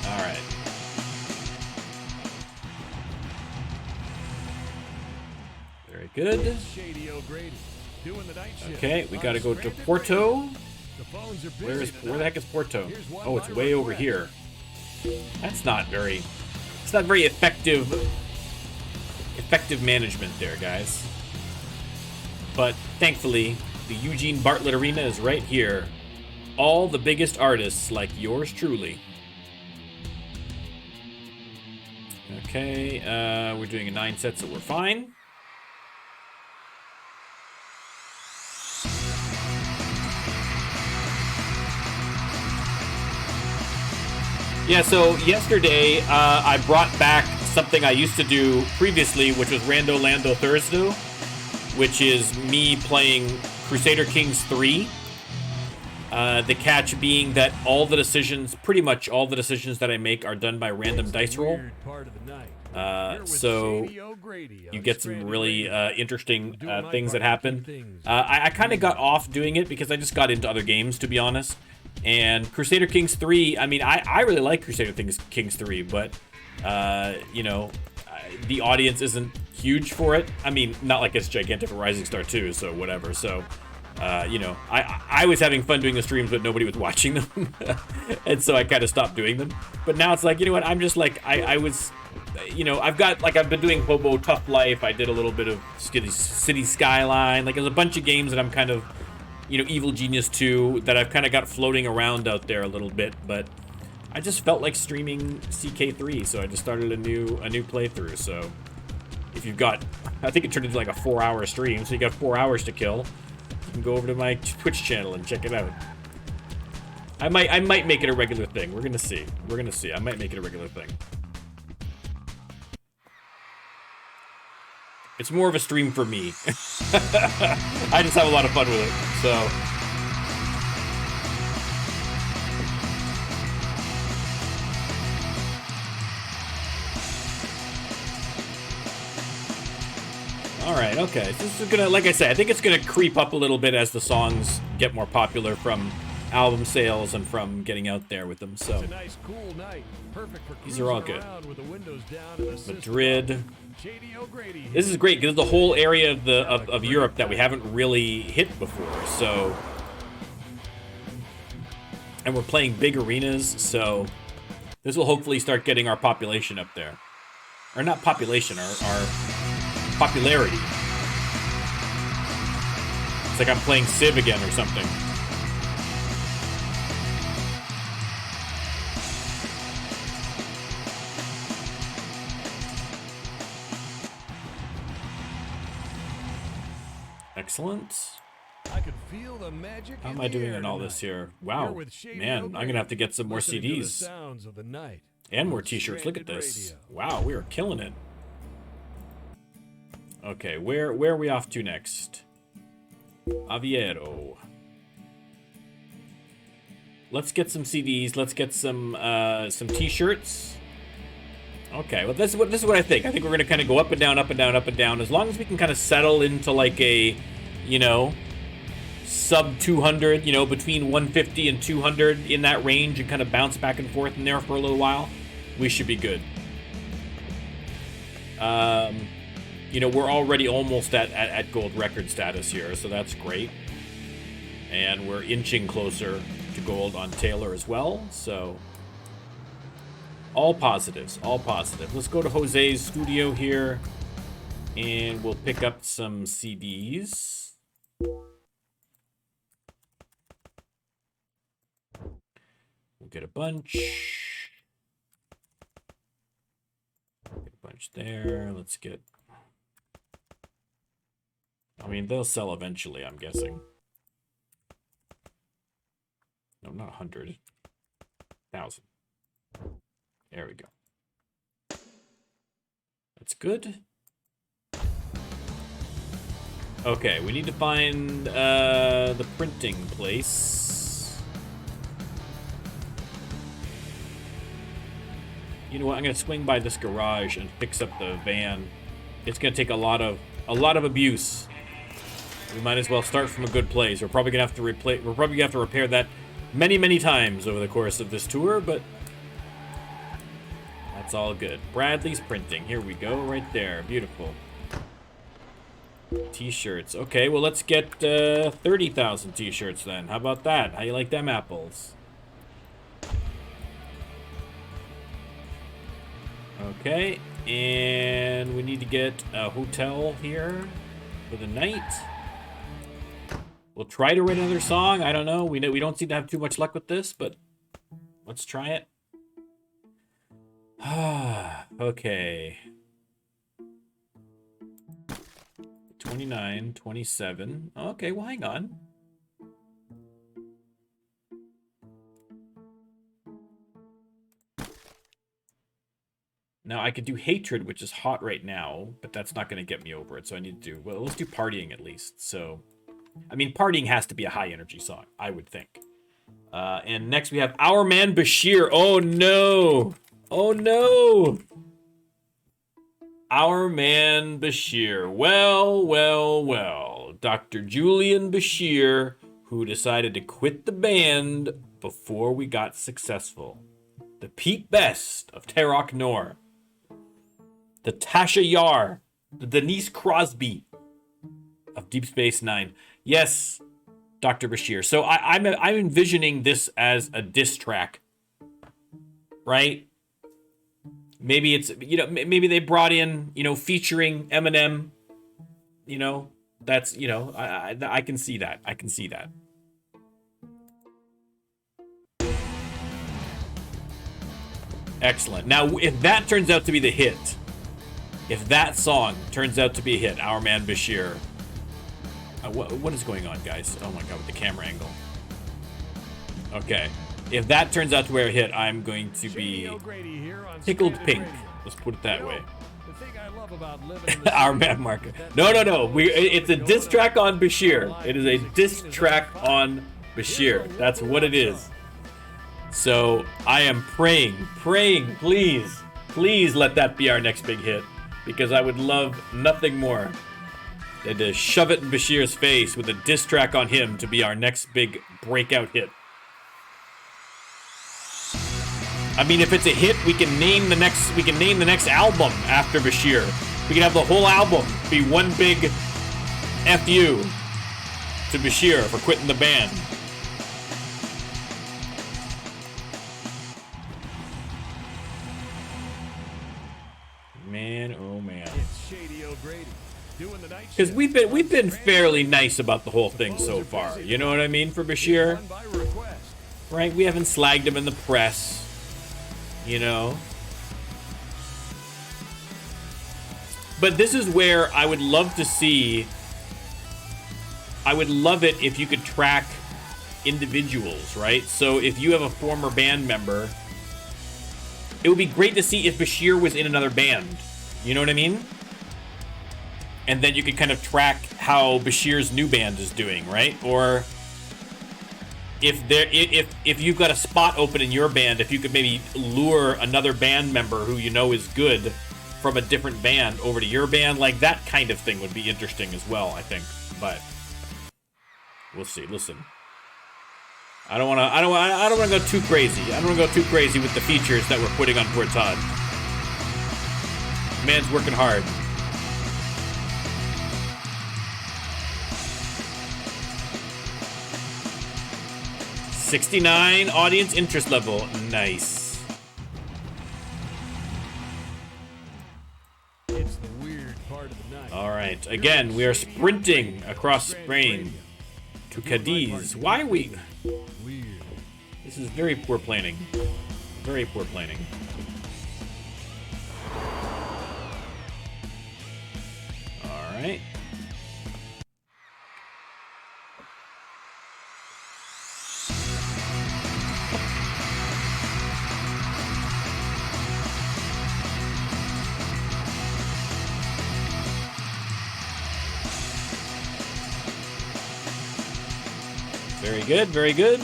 All right. Very good. Okay, we got to go to Porto. Where the heck is Porto? Oh, it's way over here. It's not very effective management there, guys. But thankfully, the Eugene Bartlett Arena is right here. All the biggest artists like yours truly. Okay, we're doing a 9 set, so we're fine. Yeah, so yesterday I brought back something I used to do previously, which was Rando Lando Thursday, which is me playing Crusader Kings 3. The catch being that pretty much all the decisions that I make are done by random dice roll. So you get some really interesting things that happen. I kind of got off doing it because I just got into other games, to be honest. And Crusader Kings 3, I mean, I really like Crusader Kings 3, but, you know, the audience isn't huge for it. I mean, not like it's gigantic for Rising Star 2, so whatever. So, you know, I was having fun doing the streams, but nobody was watching them. And so I kind of stopped doing them. But now it's like, you know what, I'm just like, I was, you know, I've been doing Hobo Tough Life. I did a little bit of City Skyline. Like, there's a bunch of games that I'm kind of, you know, Evil Genius 2 that I've kind of got floating around out there a little bit, but I just felt like streaming CK3, so I just started a new playthrough. So if you've got, I think it turned into like a 4-hour stream, so you got 4 hours to kill. You can go over to my Twitch channel and check it out. I might make it a regular thing. We're gonna see. I might make it a regular thing. It's more of a stream for me. I just have a lot of fun with it, so. All right, okay. So this is gonna, like I said, I think it's gonna creep up a little bit as the songs get more popular from album sales and from getting out there with them. So it's a nice, cool night. Perfect for these are all good. with the windows down and the Madrid. This is great because the whole area of Europe that we haven't really hit before. So, and we're playing big arenas, so this will hopefully start getting our population up there, or not population, our popularity. It's like I'm playing Civ again or something. Excellent. I could feel the magic. How am I doing in all this here? Wow, man, I'm gonna have to get some more CDs and more T-shirts. Look at this. Wow, we are killing it. Okay, where are we off to next? Aviero. Let's get some CDs. Let's get some T-shirts. Okay, well this is what I think. I think we're gonna kind of go up and down, up and down, up and down. As long as we can kind of settle into like a, you know, sub 200, you know, between 150 and 200 in that range, and kind of bounce back and forth in there for a little while, we should be good. You know, we're already almost at gold record status here, so that's great. And we're inching closer to gold on Taylor as well, so all positives, all positive. Let's go to Jose's studio here, and we'll pick up some CDs. We'll get a bunch. Get a bunch there. Let's get... I mean, they'll sell eventually, I'm guessing. No, not 100. 1,000. There we go. That's good. Okay, we need to find the printing place. You know what? I'm gonna swing by this garage and fix up the van. It's gonna take a lot of abuse. We might as well start from a good place. We're probably gonna have to replace. We're probably gonna have to repair that many times over the course of this tour, but that's all good. Bradley's Printing. Here we go, right there. Beautiful. T-shirts. Okay, well, let's get 30,000 T-shirts then. How about that? How you like them apples? Okay, and we need to get a hotel here for the night. We'll try to write another song. I don't know. We don't seem to have too much luck with this, but let's try it. Okay. 29, 27. Okay, well, hang on. Now, I could do Hatred, which is hot right now, but that's not going to get me over it, so I need to do... Well, let's do Partying at least, so... I mean, Partying has to be a high-energy song, I would think. And next we have Our Man Bashir. Oh, no! Oh, no! Our Man Bashir. Well. Dr. Julian Bashir, who decided to quit the band before we got successful. The Pete Best of Tarok Nor. The Tasha Yar. The Denise Crosby of Deep Space Nine. Yes, Dr. Bashir. So I'm envisioning this as a diss track, right? Maybe it's, maybe they brought in, featuring Eminem, that's, I can see that. I can see that. Excellent. Now, if that turns out to be the hit, if that song turns out to be a hit, Our Man Bashir, what is going on, guys? Oh my god, with the camera angle. Okay. If that turns out to be a hit, I'm going to be tickled pink. Let's put it that way. Our Man Market. No. It's a diss track on Bashir. It is a diss track on Bashir. That's what it is. So I am praying, please let that be our next big hit, because I would love nothing more than to shove it in Bashir's face with a diss track on him to be our next big breakout hit. I mean, if it's a hit, we can name the next album after Bashir. We can have the whole album be one big FU to Bashir for quitting the band. Man, oh man. Because we've been fairly nice about the whole thing so far. You know what I mean, for Bashir? Right? We haven't slagged him in the press. But this is where I would love to see... I would love it if you could track individuals, right? So if you have a former band member, it would be great to see if Bashir was in another band. You know what I mean? And then you could kind of track how Bashir's new band is doing, right? Or if you've got a spot open in your band, if you could maybe lure another band member who you know is good from a different band over to your band, like that kind of thing would be interesting as well, I think. But we'll see. Listen, I don't want to go too crazy. I don't want to go too crazy with the features that we're putting on poor Todd. Man's working hard. $69 audience interest level. Nice. It's the weird part of the night. All right. Again, we are sprinting across Spain to Cadiz. Why are we... This is very poor planning. Very poor planning. All right. Very good, very good.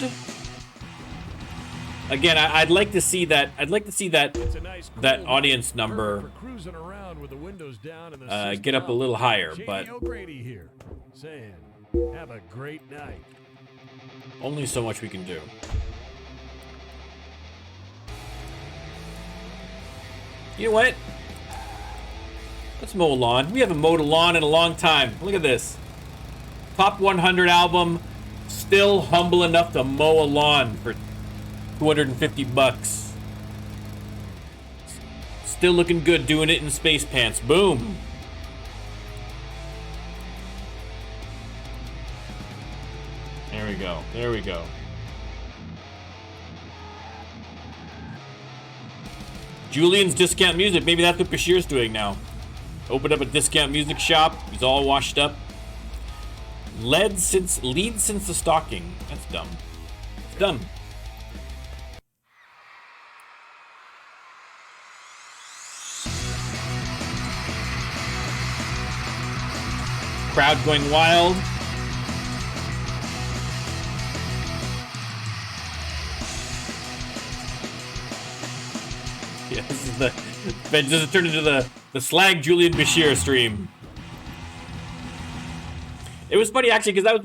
Again, I'd like to see that. I'd like to see that Nice, cool that audience number for cruising around with the windows down and the get up a little higher, but O'Grady here, saying, have a great night. only so much we can do. You know what? Let's mow a lawn. We haven't mowed a lawn in a long time. Look at this. Top 100 album, still humble enough to mow a lawn for $250. Still looking good doing it in space pants. Boom. There we go. There we go. Julian's Discount Music. Maybe that's what Bashir's doing now. Opened up a discount music shop. He's all washed up. Lead since the stocking. That's dumb. It's dumb. Crowd going wild. Yeah, this is the. This has turned into the Slag Julian Bashir stream. It was funny actually because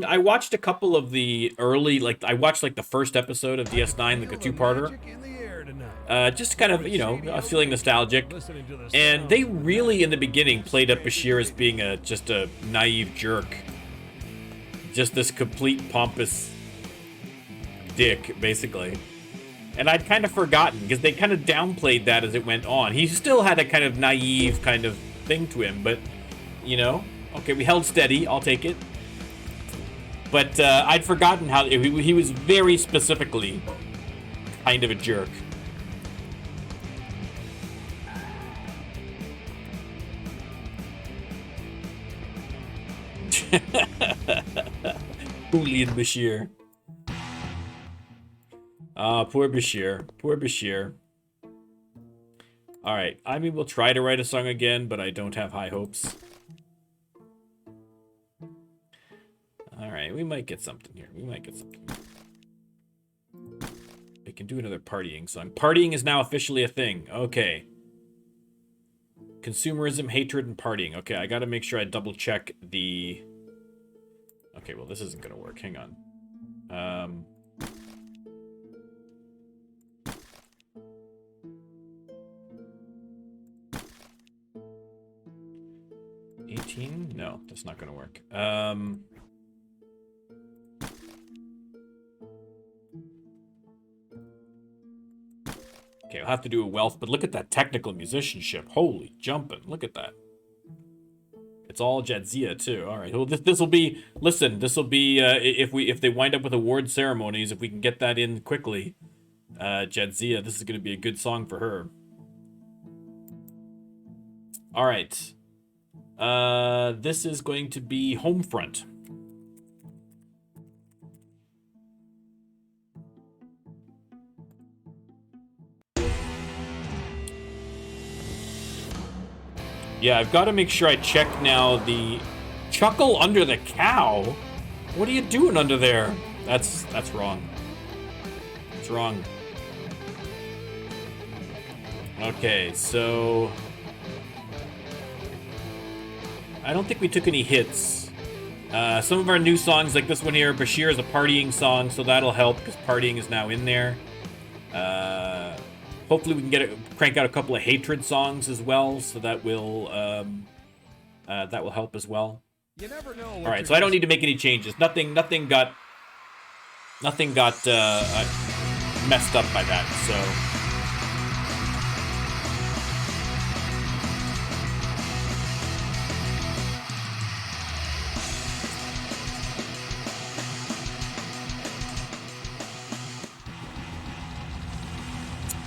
I watched a couple of the early, like I watched like the first episode of DS9, like a two-parter. Just kind of, you know, I was feeling nostalgic. And they really, in the beginning, played up Bashir as being just a naive jerk. Just this complete pompous dick, basically. And I'd kind of forgotten, because they kind of downplayed that as it went on. He still had a kind of naive kind of thing to him, but, you know, okay, we held steady, I'll take it. But I'd forgotten how he was very specifically kind of a jerk. Julian Bashir. Poor Bashir. Poor Bashir. Alright, I mean, we'll try to write a song again, but I don't have high hopes. Alright, we might get something here. We might get something. We can do another partying song. Partying is now officially a thing. Okay. Consumerism, hatred, and partying. Okay, I gotta make sure I double check the... Okay, well, this isn't gonna work. Hang on. 18? No, that's not gonna work. Okay, I'll have to do a wealth, but look at that technical musicianship. Holy jumping. Look at that. It's all Jadzia too. All right. Well, this will be. Listen, this will be if they wind up with award ceremonies, if we can get that in quickly, Jadzia, this is going to be a good song for her. All right. This is going to be Homefront. Yeah, I've got to make sure I check now the chuckle under the cow. What are you doing under there? That's wrong. That's wrong. Okay, so I don't think we took any hits. Some of our new songs, like this one here, Bashir, is a partying song, so that'll help because partying is now in there. Hopefully we can crank out a couple of hatred songs as well, so that will help as well. You never know. All right, so I don't need to make any changes. Nothing got messed up by that. So.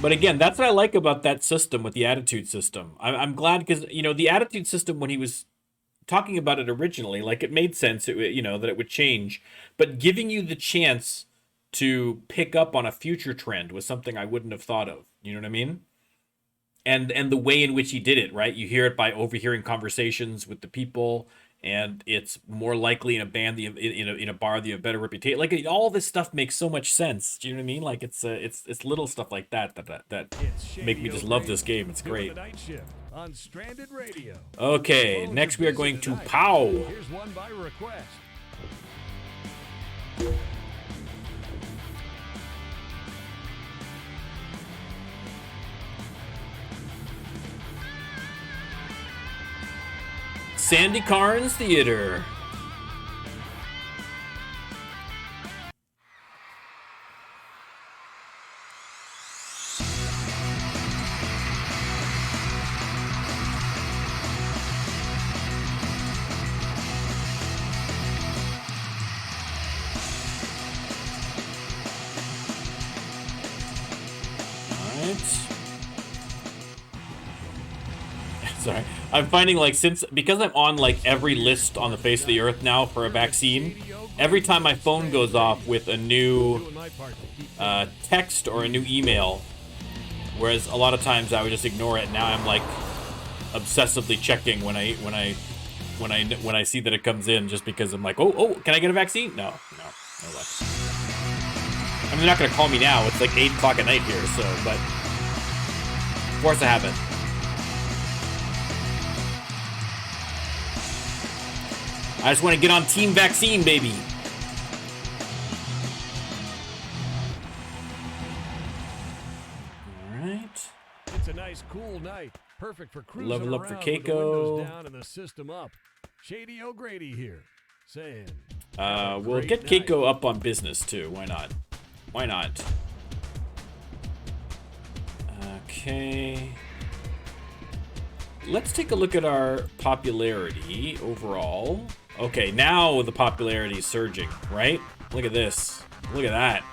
But again, that's what I like about that system with the attitude system. I'm glad because, you know, the attitude system, when he was talking about it originally, like, it made sense, you know, that it would change. But giving you the chance to pick up on a future trend was something I wouldn't have thought of. You know what I mean? And the way in which he did it, right? You hear it by overhearing conversations with the people, and it's more likely in a band, in a bar, that you have better reputation. Like, all this stuff makes so much sense. Do you know what I mean? Like, it's little stuff like that make me just love this game. It's great. On Stranded Radio. Okay, next we are going to POW. Here's one by request. Sandy Carnes Theater. Sorry. I'm finding, like, because I'm on, like, every list on the face of the earth now for a vaccine, every time my phone goes off with a new text or a new email, whereas a lot of times I would just ignore it, now I'm, like, obsessively checking when I see that it comes in, just because I'm like, oh, can I get a vaccine? No luck. I mean, they're not gonna call me now. It's like 8 o'clock at night here, so, but force a habit. I just want to get on team vaccine, baby. All right. It's a nice, cool night. Perfect for cruising Level up for around with the Keiko. windows down and the system up. Shady O'Grady here, saying. We'll get Keiko up on business too. Why not? Why not? Okay. Let's take a look at our popularity overall. Okay, now the popularity is surging, right? Look at this. Look at that.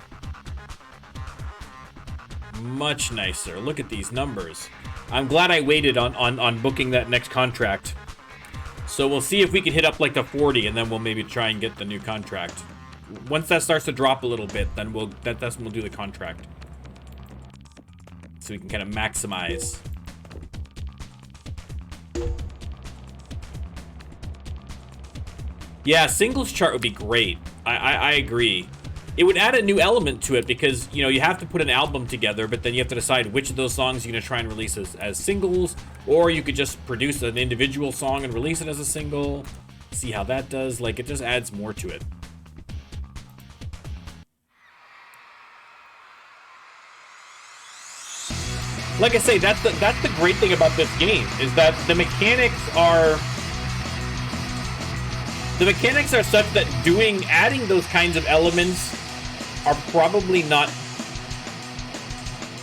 Much nicer. Look at these numbers. I'm glad I waited on booking that next contract. So we'll see if we can hit up like the 40, and then we'll maybe try and get the new contract. Once that starts to drop a little bit, then that's when we'll do the contract. So we can kind of maximize. Yeah, singles chart would be great. I agree. It would add a new element to it because, you know, you have to put an album together, but then you have to decide which of those songs you're going to try and release as singles, or you could just produce an individual song and release it as a single, see how that does. Like, it just adds more to it. Like I say, that's the great thing about this game, is that the mechanics are such that adding those kinds of elements are probably not,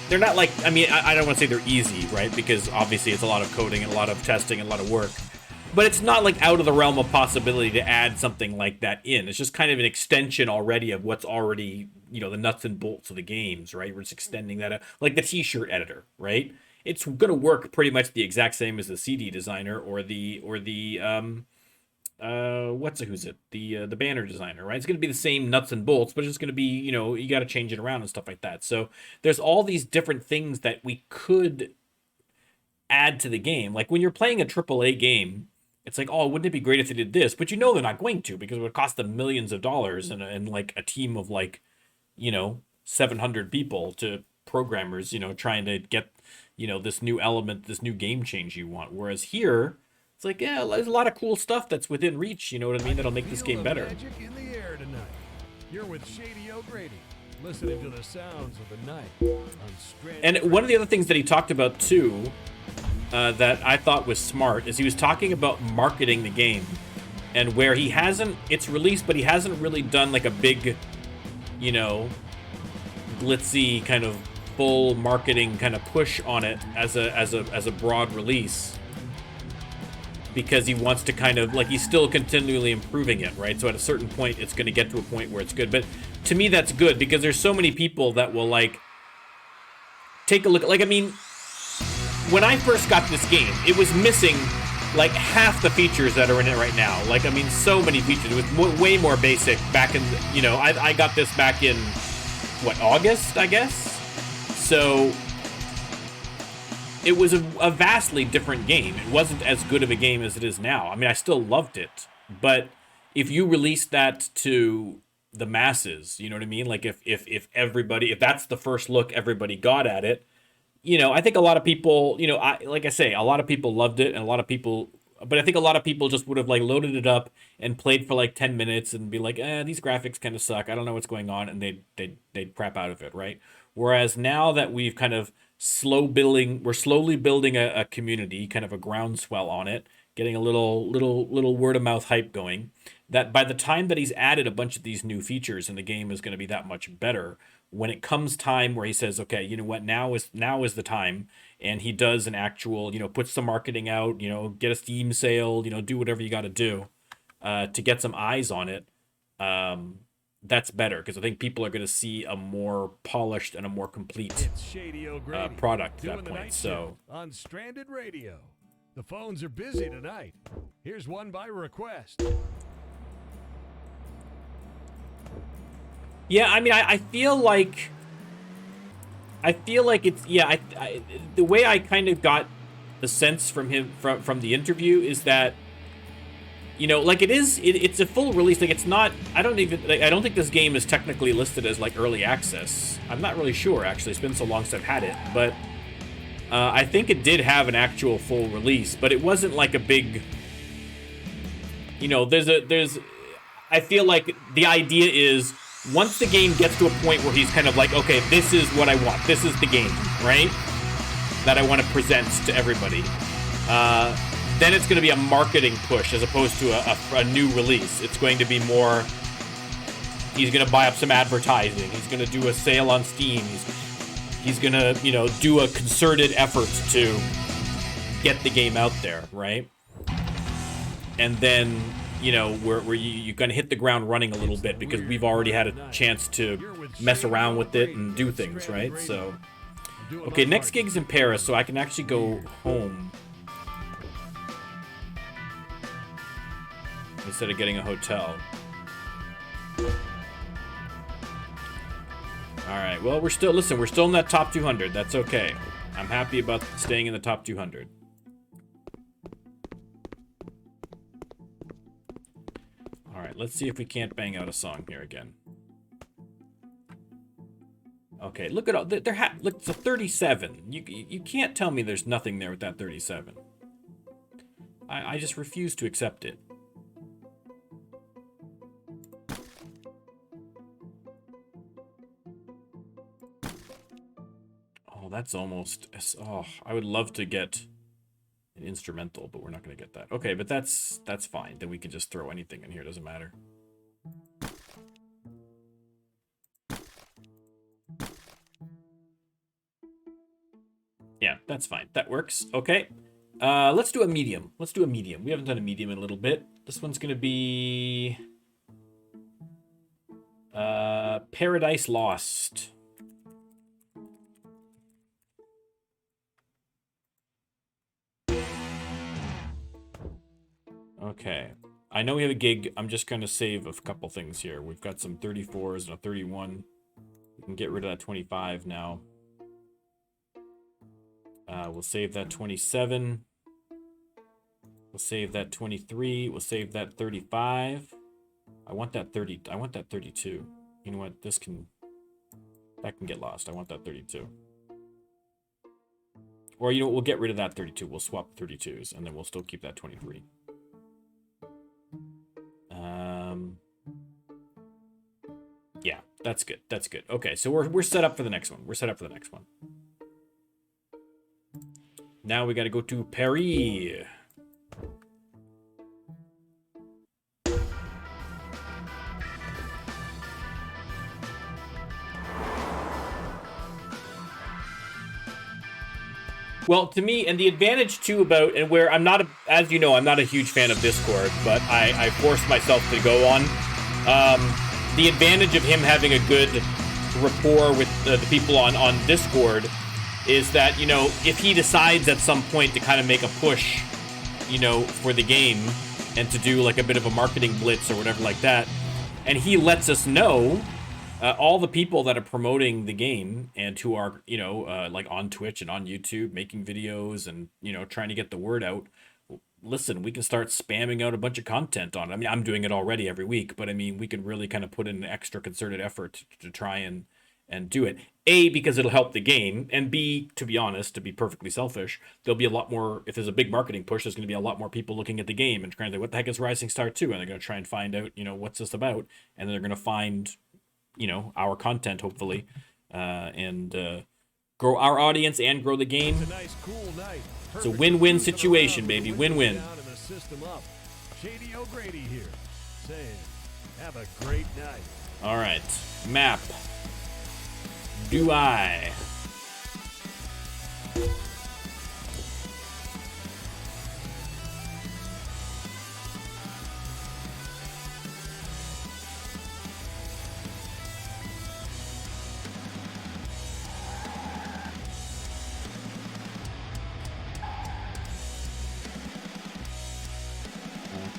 they're not like, I mean, I don't want to say they're easy, right? Because obviously it's a lot of coding and a lot of testing and a lot of work. But it's not like out of the realm of possibility to add something like that in. It's just kind of an extension already of what's already, you know, the nuts and bolts of the games, right? We're just extending that out. Like the t-shirt editor, right? It's going to work pretty much the exact same as the CD designer or the the banner designer, right? It's going to be the same nuts and bolts, but it's just going to be, you know, you got to change it around and stuff like that. So there's all these different things that we could add to the game. Like when you're playing a AAA game, it's like, oh, wouldn't it be great if they did this? But you know they're not going to, because it would cost them millions of dollars and like a team of like, you know, 700 people to programmers, you know, trying to get, you know, this new element, this new game change you want. Whereas here, it's like, yeah, there's a lot of cool stuff that's within reach, you know what I mean, that'll make this game better. Magic in the air tonight. You're with Shady O'Grady, listening to the sounds of the night on Stranded. And one of the other things that he talked about too, that I thought was smart, is he was talking about marketing the game, and where he hasn't, it's released, but he hasn't really done like a big, you know, glitzy kind of full marketing kind of push on it as a broad release, because he wants to kind of, like, he's still continually improving it, right? So at a certain point, it's going to get to a point where it's good. But to me, that's good, because there's so many people that will, like, take a look. Like, I mean, when I first got this game, it was missing like half the features that are in it right now. Like, I mean, so many features. It was way more basic back in, you know, I got this back in, what, August, I guess? So it was a vastly different game. It wasn't as good of a game as it is now. I mean, I still loved it, but if you release that to the masses, you know what I mean? Like, if everybody, if that's the first look everybody got at it, you know, I think a lot of people, you know, like I say, a lot of people loved it, and a lot of people, but I think a lot of people just would have like loaded it up and played for like 10 minutes and be like, these graphics kind of suck. I don't know what's going on, and they'd crap out of it, right? Whereas now that we've kind of we're slowly building a community, kind of a groundswell on it, getting a little word of mouth hype going, that by the time that he's added a bunch of these new features and the game is going to be that much better, when it comes time where he says, okay, you know what, now is the time, and he does an actual, you know, puts some marketing out, you know, get a Steam sale, you know, do whatever you got to do to get some eyes on it, that's better, because I think people are going to see a more polished and a more complete product at that point. So on Stranded Radio, the phones are busy tonight. Here's one by request. Yeah, I mean, I feel like it's, yeah, the way I kind of got the sense from him from the interview is that, you know, like it's a full release. Like, it's not, I don't think this game is technically listed as like early access. I'm not really sure, actually. It's been so long since I've had it, but I think it did have an actual full release, but it wasn't like a big, you know, I feel like the idea is, once the game gets to a point where he's kind of like, okay, this is what I want. This is the game, right? That I want to present to everybody. Then it's going to be a marketing push as opposed to a new release. It's going to be more, he's going to buy up some advertising. He's going to do a sale on Steam. He's going to, you know, do a concerted effort to get the game out there, right? And then, you know, where you kind of hit the ground running a little bit, because we've already had a chance to mess around with it and do things, right? So, okay, next gig's in Paris, so I can actually go home instead of getting a hotel. All right, well, we're still in that top 200. That's okay. I'm happy about staying in the top 200. All right, let's see if we can't bang out a song here again. Okay, look at all, look, it's a 37. You can't tell me there's nothing there with that 37. I just refuse to accept it. Oh, that's almost, oh, I would love to get an instrumental, but we're not going to get that. Okay, but that's fine. Then we can just throw anything in here. Doesn't matter. Yeah, that's fine. That works. Okay. Let's do a medium. Let's do a medium. We haven't done a medium in a little bit. This one's going to be Paradise Lost. Okay. I know we have a gig. I'm just going to save a couple things here. We've got some 34s and a 31. We can get rid of that 25 now. We'll save that 27. We'll save that 23. We'll save that 35. I want that 30. I want that 32. You know what? That can get lost. I want that 32. Or, you know what? We'll get rid of that 32. We'll swap 32s, and then we'll still keep that 23. Yeah, that's good. That's good. Okay, so we're set up for the next one. We're set up for the next one. Now we got to go to Paris. Well, to me, and the advantage too about, and where I'm not, as you know, I'm not a huge fan of Discord, but I forced myself to go on. The advantage of him having a good rapport with the people on Discord is that, you know, if he decides at some point to kind of make a push, you know, for the game and to do like a bit of a marketing blitz or whatever like that, and he lets us know, all the people that are promoting the game and who are, you know, like on Twitch and on YouTube making videos and, you know, trying to get the word out, listen, we can start spamming out a bunch of content on it. I mean, I'm doing it already every week, but I mean, we could really kind of put in an extra concerted effort to try and do it. A, because it'll help the game, and B, to be honest, to be perfectly selfish, there'll be a lot more, if there's a big marketing push, there's going to be a lot more people looking at the game and trying to, what the heck is Rising Star 2? And they're going to try and find out, you know, what's this about? And then they're going to find, you know, our content, hopefully, and grow our audience and grow the game. It's a nice, cool night. It's a win-win situation, baby. Win-win. Shady O'Grady here, saying, have a great night. All right, map. Do I?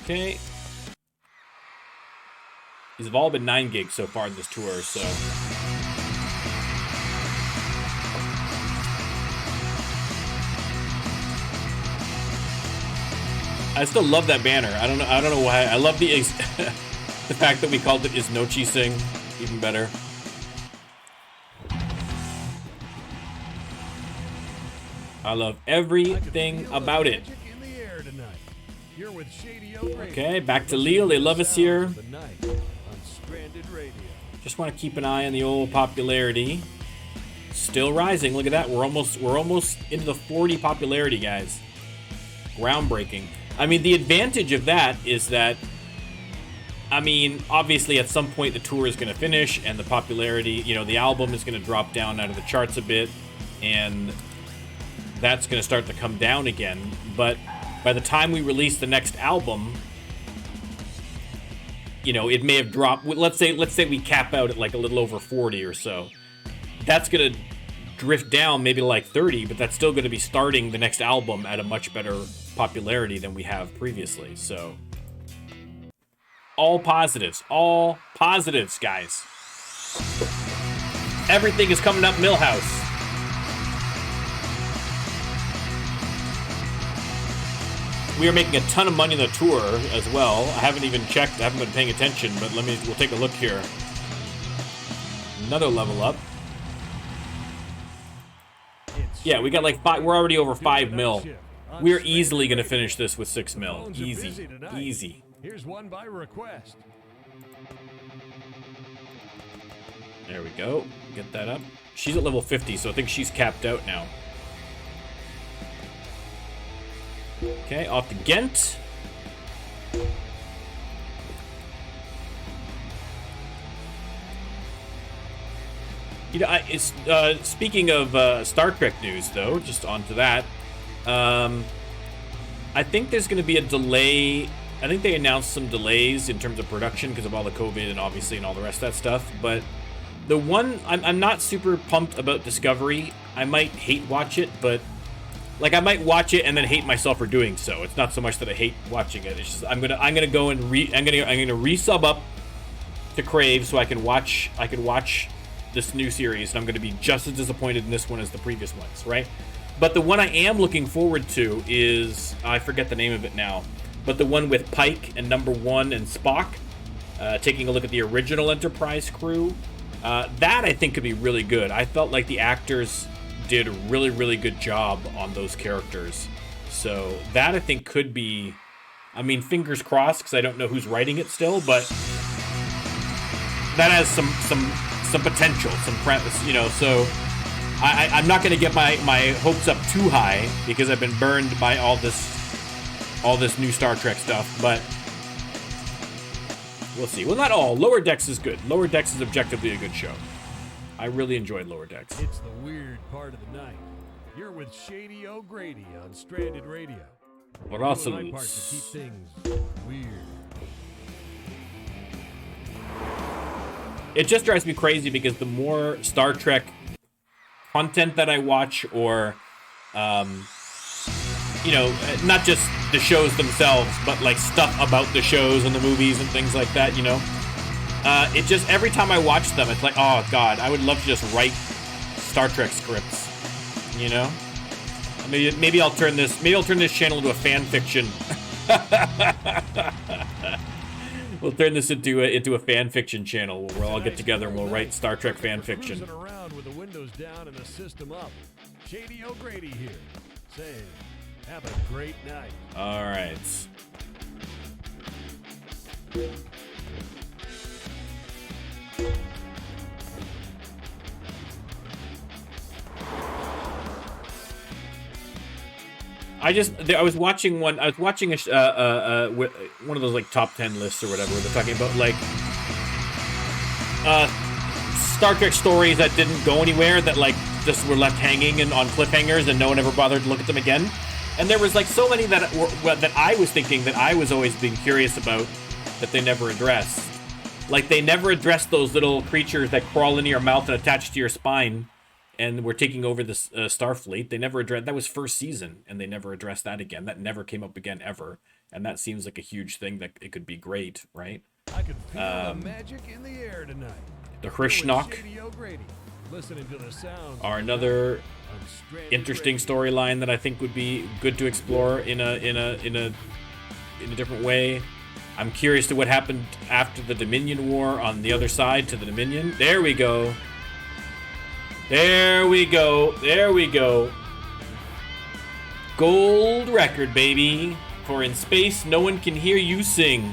Okay. These have all been 9 gigs so far in this tour, so. I still love that banner. I don't know why. I love the the fact that we called it Is Nochi Sing. Even better. I love everything about it. Okay, back to Lille. They love us here. Just want to keep an eye on the old popularity. Still rising. Look at that. We're almost into the 40 popularity, guys. Groundbreaking. I mean, the advantage of that is that, I mean, obviously at some point the tour is going to finish and the popularity, you know, the album is going to drop down out of the charts a bit and that's going to start to come down again. But by the time we release the next album, you know, it may have dropped. Let's say we cap out at like a little over 40 or so. That's going to drift down maybe to like 30, but that's still going to be starting the next album at a much better popularity than we have previously. So all positives, guys. Everything is coming up Millhouse. We are making a ton of money on the tour as well. I haven't even checked. I haven't been paying attention, but we'll take a look here. Another level up. Yeah, we got like 5. We're already over 5 mil. We're easily going to finish this with 6 mil. Easy. Easy. Here's one by request. There we go. Get that up. She's at level 50, so I think she's capped out now. Okay, off to Ghent. You know, speaking of Star Trek news, though, just onto that, I think there's going to be a delay. I think they announced some delays in terms of production because of all the COVID and obviously and all the rest of that stuff. But the one, I'm not super pumped about Discovery. I might hate watch it, but like I might watch it and then hate myself for doing so. It's not so much that I hate watching it. It's just I'm gonna go and I'm gonna resub up to Crave so I can watch this new series, and I'm gonna be just as disappointed in this one as the previous ones, right? But the one I am looking forward to is, I forget the name of it now, but the one with Pike and Number One and Spock, taking a look at the original Enterprise crew. That I think could be really good. I felt like the actors did a really, really good job on those characters. So that I think could be, I mean, fingers crossed, because I don't know who's writing it still, but that has some potential, some premise, you know. So I'm not going to get my hopes up too high because I've been burned by all this new Star Trek stuff, but we'll see. Well, not all. Lower Decks is good. Lower Decks is objectively a good show. I really enjoyed Lower Decks. It's the weird part of the night. You're with Shady O'Grady on Stranded Radio. Awesome. My part to keep things weird. It just drives me crazy because the more Star Trek content that I watch, or you know, not just the shows themselves, but like stuff about the shows and the movies and things like that, you know. It just, every time I watch them, it's like, oh god, I would love to just write Star Trek scripts, you know. Maybe I'll turn this channel into a fan fiction. We'll turn this into a fan fiction channel where we'll all get together and we'll write Star Trek fan fiction. Cruising around with the windows down and the system up. Shady O'Grady here, saying, have a great night. All right. I was watching one. I was watching one of those like top 10 lists or whatever. Where they're talking about like Star Trek stories that didn't go anywhere, that like just were left hanging and on cliffhangers, and no one ever bothered to look at them again. And there was like so many that I was thinking that I was always being curious about that they never addressed. Like they never addressed those little creatures that crawl into your mouth and attach to your spine, and we're taking over the Starfleet. They never addressed that. Was first season, and they never addressed that again. That never came up again ever, and that seems like a huge thing that it could be great, right? I could feel the magic in the air tonight. The Hrishnak are another interesting storyline that I think would be good to explore in a different way. I'm curious to what happened after the Dominion War on the other side to the Dominion. There we go. There we go. There we go. Gold record, baby. For in space, no one can hear you sing.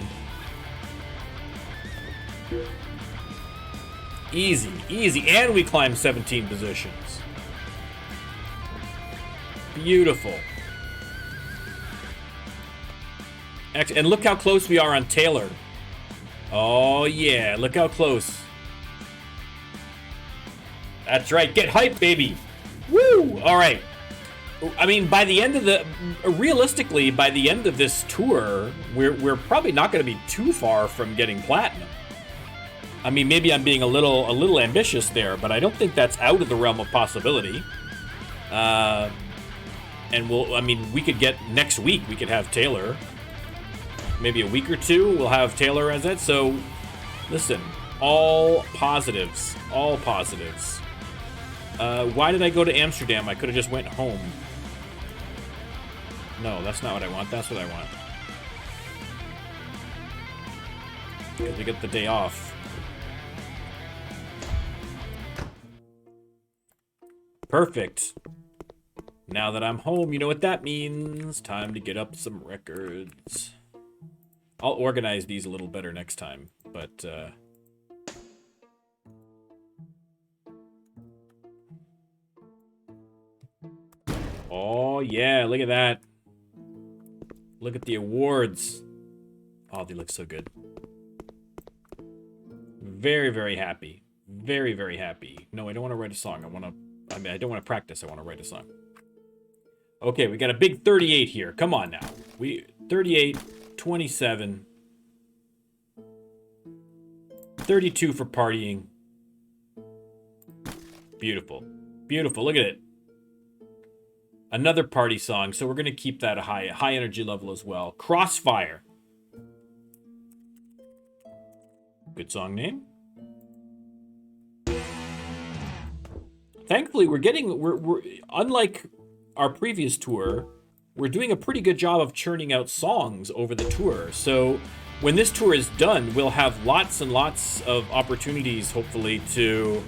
Easy, easy. And we climbed 17 positions. Beautiful. And look how close we are on Taylor. Oh, yeah. Look how close. That's right. Get hyped, baby. Woo! All right. I mean, by the end of the... Realistically, by the end of this tour, we're probably not going to be too far from getting platinum. I mean, maybe I'm being a little ambitious there, but I don't think that's out of the realm of possibility. And we could get... Next week, we could have Taylor. Maybe a week or two, we'll have Taylor as it. So, listen, all positives. All positives. Why did I go to Amsterdam? I could have just went home. No, that's not what I want. That's what I want. Because we get the day off. Perfect. Now that I'm home, you know what that means. Time to get up some records. I'll organize these a little better next time, but oh yeah, look at that. Look at the awards. Oh, they look so good. Very, very happy. Very, very happy. No, I don't want to write a song. I don't want to practice. I want to write a song. Okay, we got a big 38 here. Come on now. 38, 27, 32 for partying. Beautiful. Beautiful. Look at it. Another party song. So we're going to keep that a high energy level as well. Crossfire. Good song name. Thankfully, we're unlike our previous tour, we're doing a pretty good job of churning out songs over the tour. So when this tour is done, we'll have lots and lots of opportunities, hopefully, to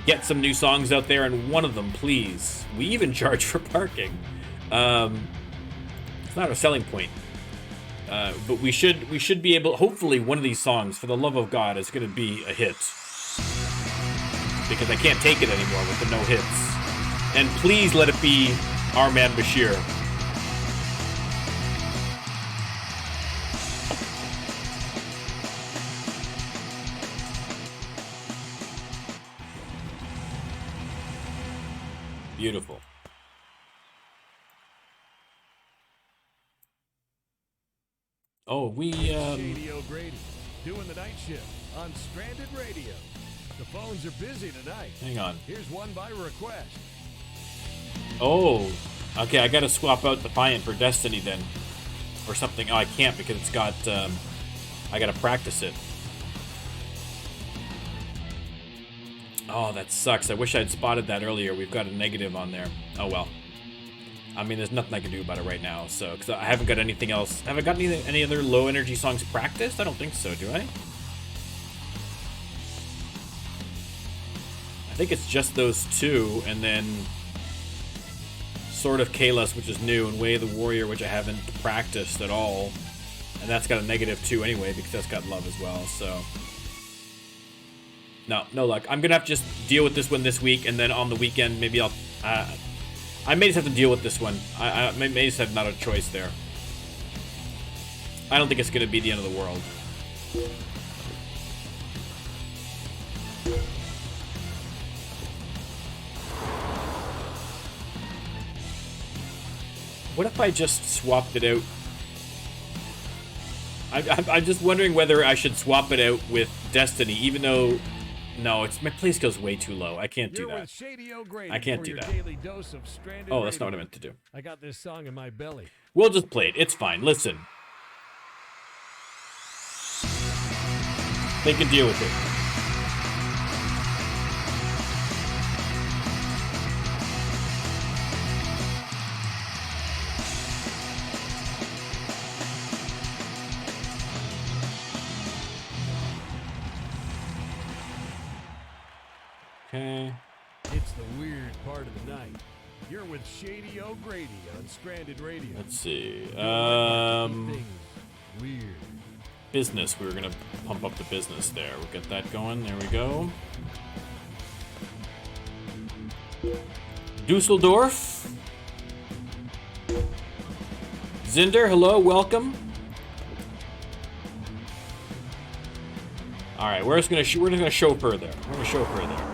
get some new songs out there. And one of them, please, we even charge for parking. It's not a selling point, but we should be able. Hopefully, one of these songs, for the love of God, is going to be a hit, because I can't take it anymore with the no hits. And please let it be Our Man Bashir. Beautiful. Oh, Shady O'Grady doing the night shift on Stranded Radio. The phones are busy tonight. Hang on. Here's one by request. Oh, okay. I gotta swap out Defiant for Destiny then, or something. Oh, I can't because it's got. I gotta practice it. Oh, that sucks. I wish I'd spotted that earlier. We've got a negative on there. Oh well. I mean, there's nothing I can do about it right now. So, because I haven't got anything else. Have I got any other low energy songs practiced? I don't think so. Do I? I think it's just those two, and then Sword of Kalos, which is new, and Way of the Warrior, which I haven't practiced at all. And that's got a -2 anyway, because that's got love as well, so. No luck. I'm gonna have to just deal with this one this week, and then on the weekend, maybe I'll... I may just have to deal with this one. I may just have not a choice there. I don't think it's gonna be the end of the world. What if I just swapped it out? I'm just wondering whether I should swap it out with Destiny, even though... No, my play skill's way too low. I can't do that. I can't do that. Oh, that's not what I meant to do. I got this song in my belly. We'll just play it. It's fine. Listen. They can deal with it. Okay. It's the weird part of the night. You're with Shady O'Grady on Stranded Radio. Let's see. Weird. Business. We were gonna pump up the business there. We'll get that going. There we go. Dusseldorf. Zinder, hello, welcome. All right, we're just gonna chauffeur there. We're gonna chauffeur there.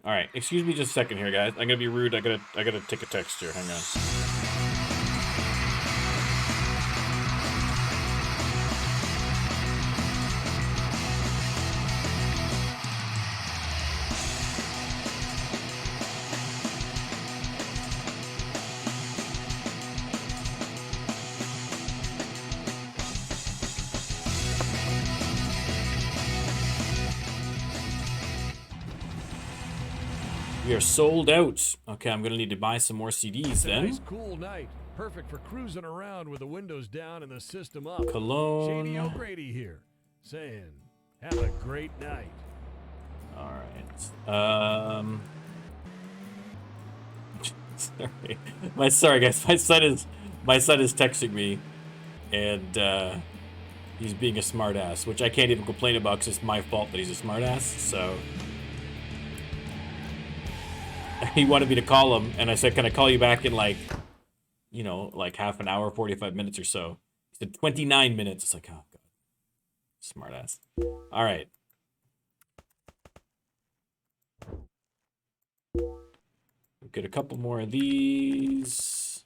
All right, excuse me just a second here, guys. I'm gonna be rude. I gotta take a text here. Hang on. We are sold out. Okay, I'm gonna need to buy some more CDs then. Nice, cool night. Perfect for cruising around with the windows down and the system up. Cologne. Shady O'Grady here, saying, have a great night. All right. Sorry guys. My son is texting me, and he's being a smartass, which I can't even complain about because it's my fault that he's a smartass. So. He wanted me to call him, and I said, can I call you back in like half an hour, 45 minutes or so? He said 29 minutes. It's like, oh, God. Smart ass. All right. We'll get a couple more of these.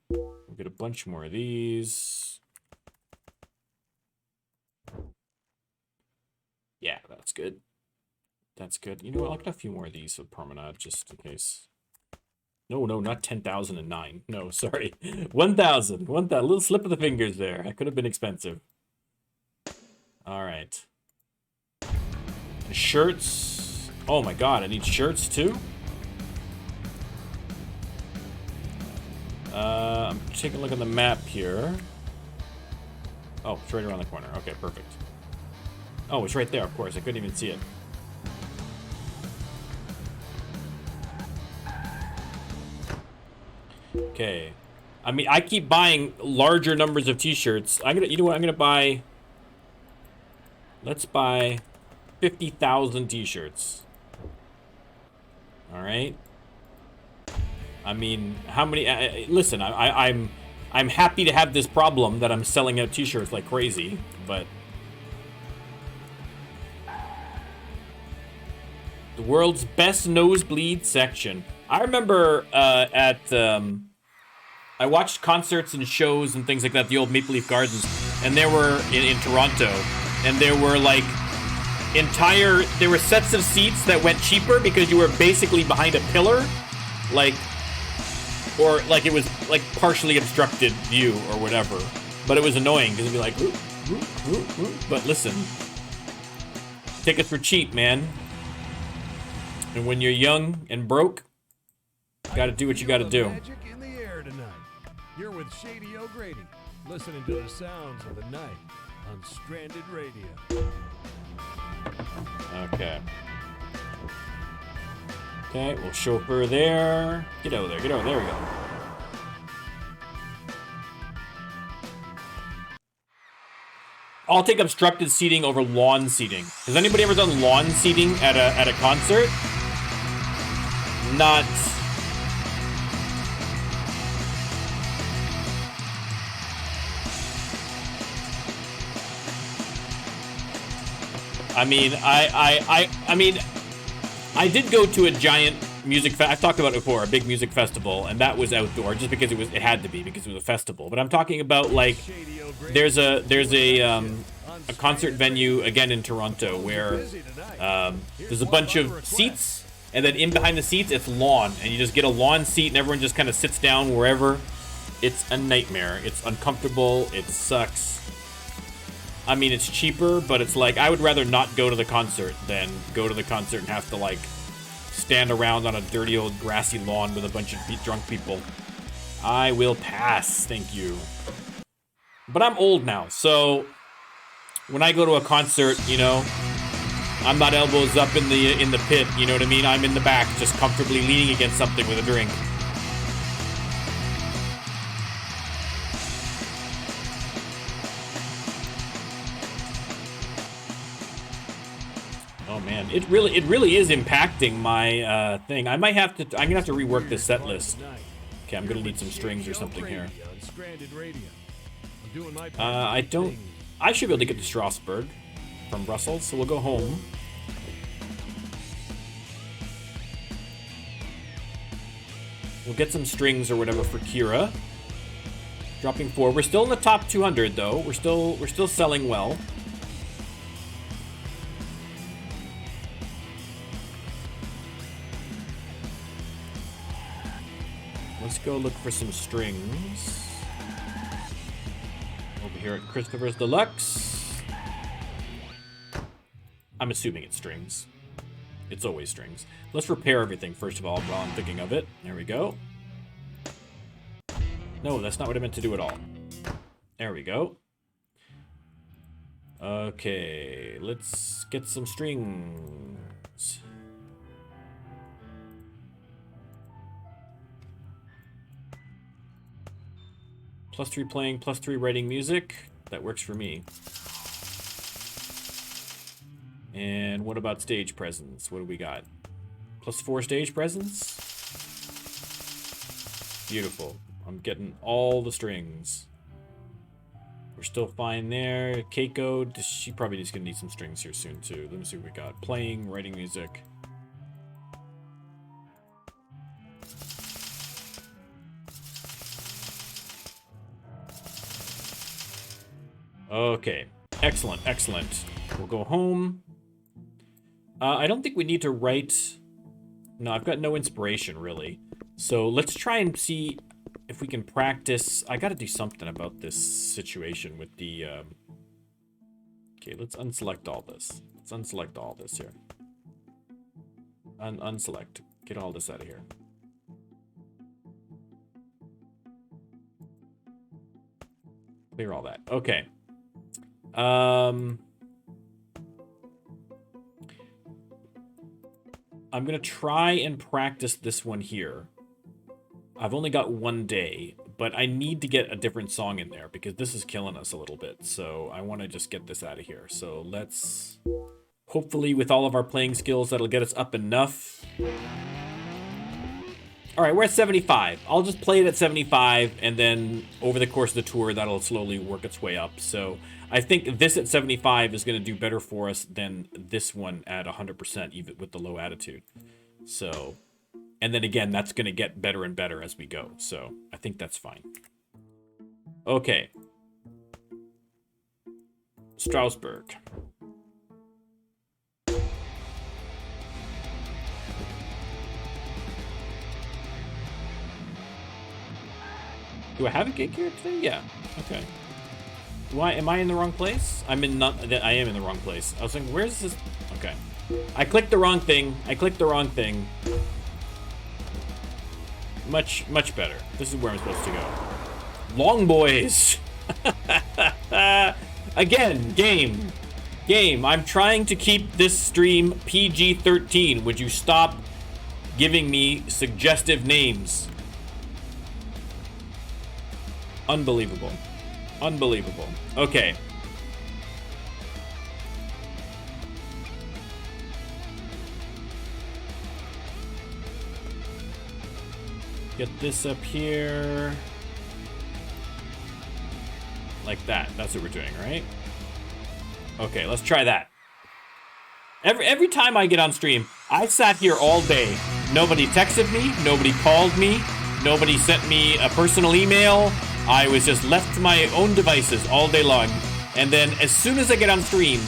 We'll get a bunch more of these. Yeah, that's good. That's good. You know what? I'll get a few more of these with Promenade just in case. No, not 10,009. No, sorry. 1,000. 1,000. A little slip of the fingers there. That could have been expensive. All right. Shirts. Oh my God, I need shirts too? I'm taking a look at the map here. Oh, it's right around the corner. Okay, perfect. Oh, it's right there, of course. I couldn't even see it. Okay. I mean, I keep buying larger numbers of t-shirts. You know what? I'm gonna buy... Let's buy 50,000 t-shirts. All right. I mean, how many... listen, I'm happy to have this problem that I'm selling out t-shirts like crazy, but... The world's best nosebleed section. I remember I watched concerts and shows and things like that, the old Maple Leaf Gardens. and there were in Toronto, and there were like there were sets of seats that went cheaper because you were basically behind a pillar, like, or like it was like partially obstructed view or whatever. But it was annoying because it'd be like, ooh, ooh, ooh, ooh. But listen, tickets were cheap, man. And when you're young and broke, you gotta do what you gotta do. Magic in the air tonight. You're with Shady O'Grady, listening to the sounds of the night on Stranded Radio. Okay. Okay, we'll chauffeur there. Get over there, get over there. There we go. I'll take obstructed seating over lawn seating. Has anybody ever done lawn seating at a concert? Not. I mean, I mean, I did go to a giant music I've talked about it before, a big music festival, and that was outdoor just because it had to be because it was a festival. But I'm talking about like there's a concert venue again in Toronto where there's a bunch of seats, and then in behind the seats it's lawn, and you just get a lawn seat and everyone just kind of sits down wherever. It's a nightmare. It's uncomfortable. It sucks. I mean, it's cheaper, but it's like I would rather not go to the concert than go to the concert and have to like stand around on a dirty old grassy lawn with a bunch of drunk people. I will pass, thank you. But I'm old now, so when I go to a concert, you know, I'm not elbows up in the pit, you know what I mean? I'm in the back, just comfortably leaning against something with a drink. Oh man, it really is impacting my thing. I'm gonna have to rework this set list. Okay, I'm gonna need some strings or something here. I should be able to get to Strasbourg from Brussels, so we'll go home. We'll get some strings or whatever for Kira. Dropping 4. We're still in the top 200 though. We're still selling well. Let's go look for some strings. Over here at Christopher's Deluxe. I'm assuming it's strings. It's always strings. Let's repair everything first of all while I'm thinking of it. There we go. No, that's not what I meant to do at all. There we go. Okay, let's get some strings. +3 playing, +3 writing music. That works for me. And what about stage presence? What do we got? +4 stage presence? Beautiful. I'm getting all the strings. We're still fine there. Keiko, she probably just gonna need some strings here soon too. Let me see what we got. Playing, writing music. Okay, excellent, excellent. We'll go home. I don't think we need to write... No, I've got no inspiration, really. So let's try and see if we can practice... I gotta do something about this situation with the... Okay, let's unselect all this. Let's unselect all this here. Unselect. Get all this out of here. Clear all that. Okay. I'm gonna try and practice this one here. I've only got 1 day, but I need to get a different song in there because this is killing us a little bit. So I want to just get this out of here. So let's, hopefully with all of our playing skills, that'll get us up enough. All right, we're at 75. I'll just play it at 75, and then over the course of the tour, that'll slowly work its way up. So I think this at 75 is going to do better for us than this one at 100%, even with the low attitude. So, and then again, that's going to get better and better as we go. So I think that's fine. Okay. Strasbourg. Do I have a gig here today? Yeah. Okay. Why am I in the wrong place? I am in the wrong place. I was thinking, where's this? Okay. I clicked the wrong thing. Much better. This is where I'm supposed to go. Long boys. Again, game. I'm trying to keep this stream PG-13. Would you stop giving me suggestive names? Unbelievable. Okay. Get this up here. Like that. That's what we're doing, right? Okay, let's try that. Every time I get on stream, I sat here all day. Nobody texted me, nobody called me, nobody sent me a personal email. I was just left to my own devices all day long. And then as soon as I get on stream,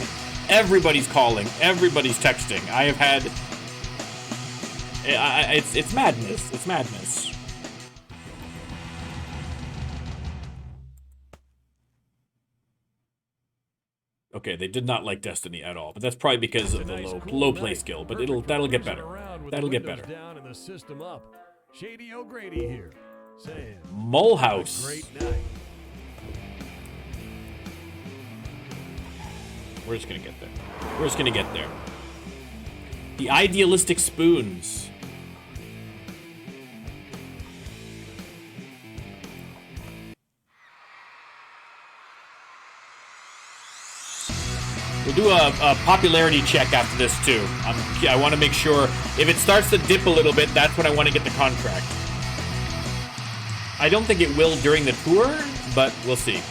everybody's calling, everybody's texting. I have had... It's madness. It's madness. Okay, they did not like Destiny at all, but that's probably because of the low play skill. But that'll get better. That'll get better. Down and the system up. Shady O'Grady here, saying Mulhouse. great night. We're just gonna get there. The idealistic spoons. We'll do a popularity check after this too. I want to make sure if it starts to dip a little bit, that's when I want to get the contract. I don't think it will during the tour, but we'll see.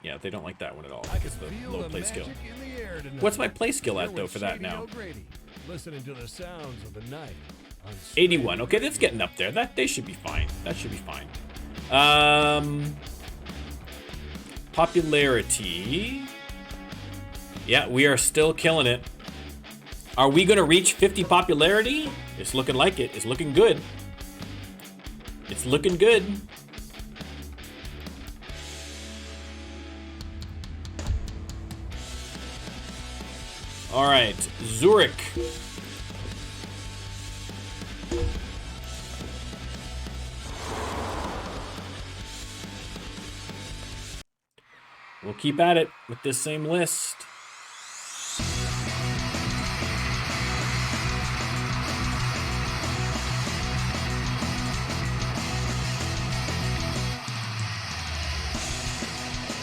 Yeah, they don't like that one at all because of the low play skill. What's my play skill at though for that now? Listening to the sounds of the night. 81. Okay, that's getting up there. They should be fine. That should be fine. Popularity. Yeah, we are still killing it. Are we gonna reach 50 popularity? It's looking like it. It's looking good. It's looking good. All right, Zurich. We'll keep at it with this same list.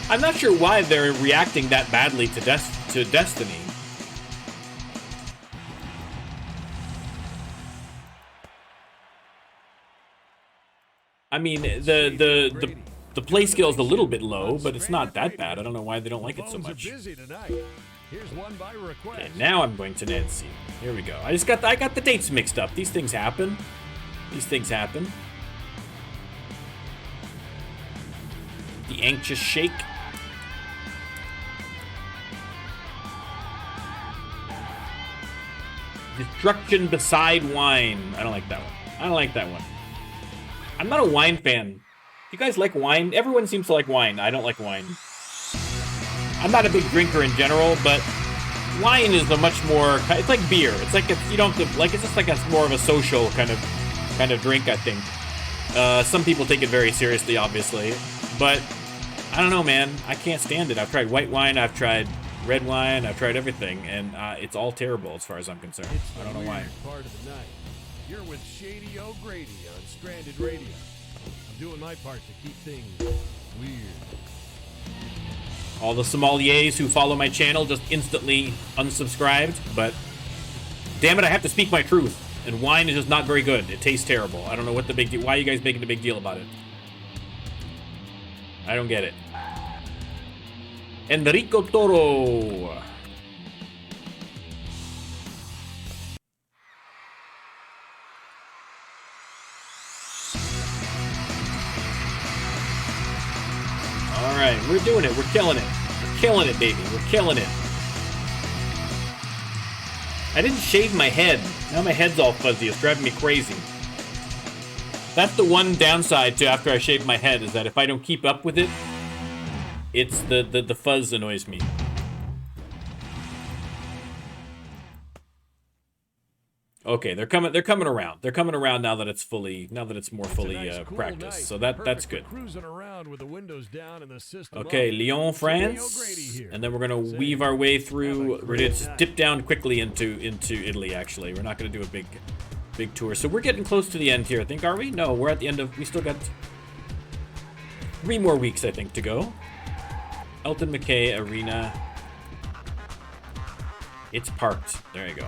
I'm not sure why they're reacting that badly to Destiny. I mean, the play skill is a little bit low, but it's not that bad. I don't know why they don't like it so much. Okay, now I'm going to Nancy. Here we go. I got the dates mixed up. These things happen. The Anxious Shake. Destruction Beside Wine. I don't like that one. I'm not a wine fan. You guys like wine? Everyone seems to like wine. I don't like wine. I'm not a big drinker in general, but wine is a much more... It's like beer. It's like you don't have to... Like, it's just like a more of a social kind of drink, I think. Some people take it very seriously, obviously. But, I don't know, man. I can't stand it. I've tried white wine. I've tried red wine. I've tried everything. And it's all terrible as far as I'm concerned. I don't know why. Part of the night. You're with Shady O'Grady on Stranded Radio. I'm doing my part to keep things weird. All the sommeliers who follow my channel just instantly unsubscribed, but damn it, I have to speak my truth. And wine is just not very good. It tastes terrible. I don't know what the big deal. Why are you guys making a big deal about it? I don't get it. Enrico Toro. right, we're doing it. We're killing it. We're killing it, baby. We're killing it. I didn't shave my head. Now my head's all fuzzy. It's driving me crazy. That's the one downside to after I shave my head, is that if I don't keep up with it, it's the fuzz annoys me. Okay, they're coming around. They're coming around now that it's more fully practiced. So that's good. Okay, Lyon, France, and then we're gonna weave our way through. We're gonna just dip down quickly into Italy. Actually, we're not gonna do a big tour. So we're getting close to the end here, I think. Are we? No, we're at the end of. We still got 3 more weeks, I think, to go. Elton McKay Arena. It's parked. There you go.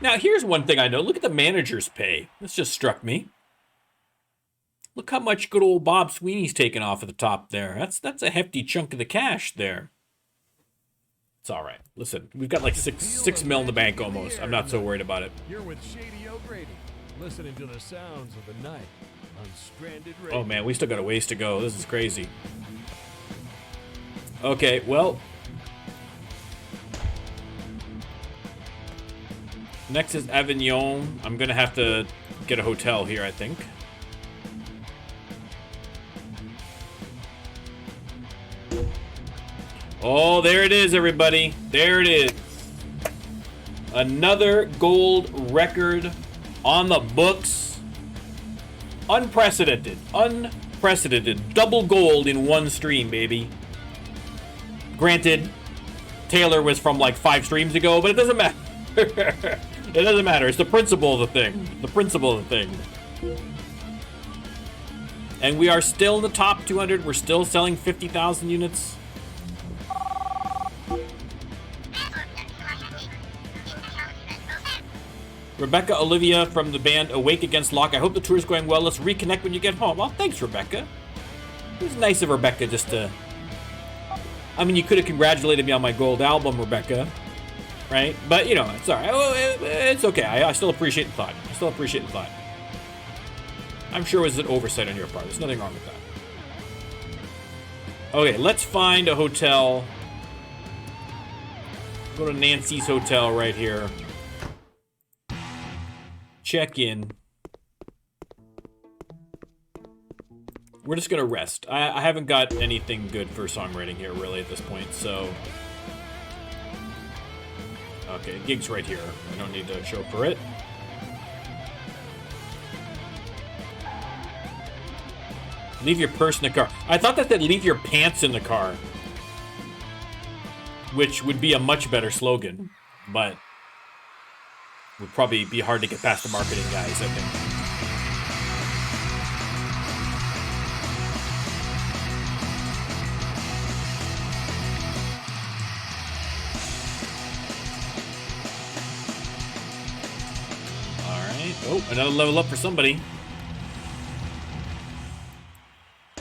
Now, here's one thing I know. Look at the manager's pay. This just struck me. Look how much good old Bob Sweeney's taken off at the top there. That's a hefty chunk of the cash there. It's all right. Listen, we've got like six mil in the bank almost. I'm not so worried about it. You're with Shady O'Grady, listening to the sounds of the night on Stranded Radio. Oh man, we still got a ways to go. This is crazy. Okay, well. Next is Avignon. I'm gonna have to get a hotel here, I think. Oh, there it is, everybody. There it is. Another gold record on the books. Unprecedented. Unprecedented. Double gold in one stream, baby. Granted, Taylor was from like 5 streams ago, but it doesn't matter. It doesn't matter. It's the principle of the thing. The principle of the thing. And we are still in the top 200. We're still selling 50,000 units. Rebecca Olivia from the band Awake Against Lock. I hope the tour is going well. Let's reconnect when you get home. Well, thanks, Rebecca. It was nice of Rebecca just to... I mean, you could have congratulated me on my gold album, Rebecca. Right? But, you know, it's all right. It's okay. I still appreciate the thought. I'm sure it was an oversight on your part. There's nothing wrong with that. Okay, let's find a hotel. Go to Nancy's hotel right here. Check in. We're just gonna rest. I haven't got anything good for songwriting here really at this point, so... Okay, gig's right here. I don't need to show for it. Leave your purse in the car. I thought that said leave your pants in the car. Which would be a much better slogan, but would probably be hard to get past the marketing guys, I think. Oh, another level up for somebody.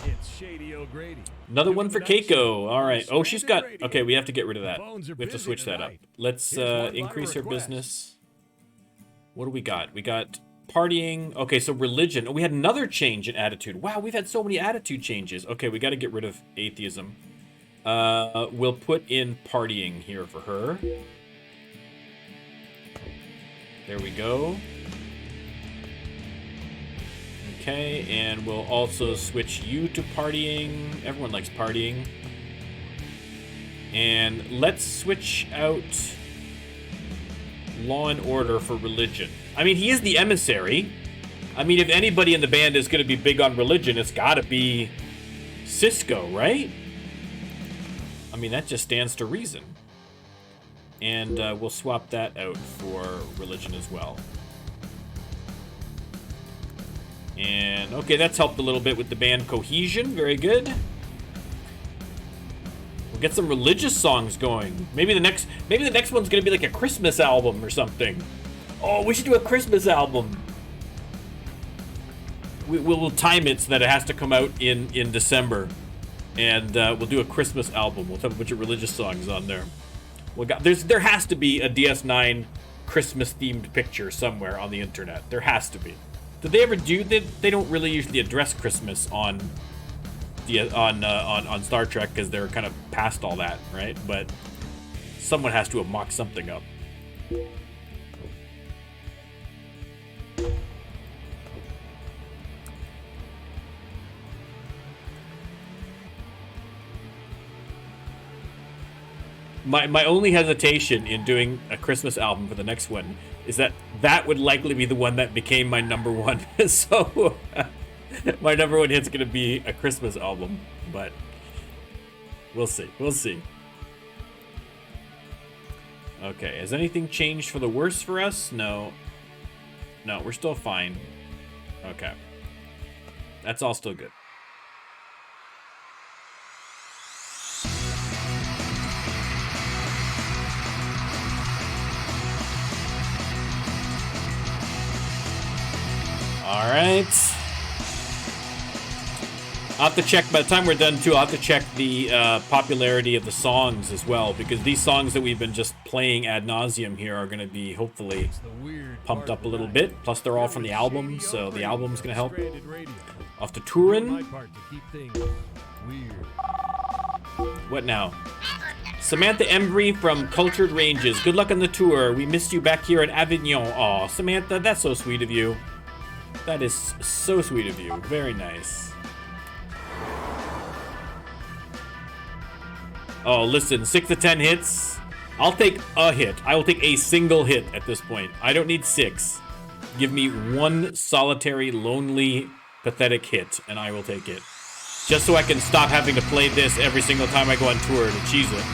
It's Shady O'Grady. Another one for Keiko. All right. Oh, she's got... Okay, we have to get rid of that. We have to switch that up. Let's increase her business. What do we got? We got partying. Okay, so religion. Oh, we had another change in attitude. Wow, we've had so many attitude changes. Okay, we got to get rid of atheism. We'll put in partying here for her. There we go. Okay, and we'll also switch you to partying. Everyone likes partying. And let's switch out Law and Order for religion. I mean, he is the emissary. I mean, if anybody in the band is going to be big on religion, it's got to be Cisco, right? I mean, that just stands to reason. And we'll swap that out for religion as well. And, okay, that's helped a little bit with the band cohesion. Very good. We'll get some religious songs going. Maybe the next one's going to be like a Christmas album or something. Oh, we should do a Christmas album. We'll time it so that it has to come out in December, and we'll do a Christmas album. We'll have a bunch of religious songs on there. There has to be a DS9 Christmas themed picture somewhere on the internet. There has to be. Did they ever do? They don't really usually address Christmas on Star Trek because they're kind of past all that, right? But someone has to have mocked something up. My only hesitation in doing a Christmas album for the next one is that would likely be the one that became my number one. So my number one hit's gonna be a Christmas album, but we'll see. We'll see. Okay, has anything changed for the worse for us? No. No, we're still fine. Okay. That's all still good. All right. I'll have to check, by the time we're done too, I'll have to check the popularity of the songs as well, because these songs that we've been just playing ad nauseum here are going to be hopefully pumped up a little bit. Plus they're all from the album, so the album's going to help. Off to Turin. What now? Samantha Embry from Cultured Ranges. Good luck on the tour. We missed you back here at Avignon. Aw, Samantha, that's so sweet of you. That is so sweet of you. Very nice. Oh, listen, 6 to 10 hits. I'll take a hit. I will take a single hit at this point. I don't need 6. Give me one solitary, lonely, pathetic hit, and I will take it. Just so I can stop having to play this every single time I go on tour to cheese it.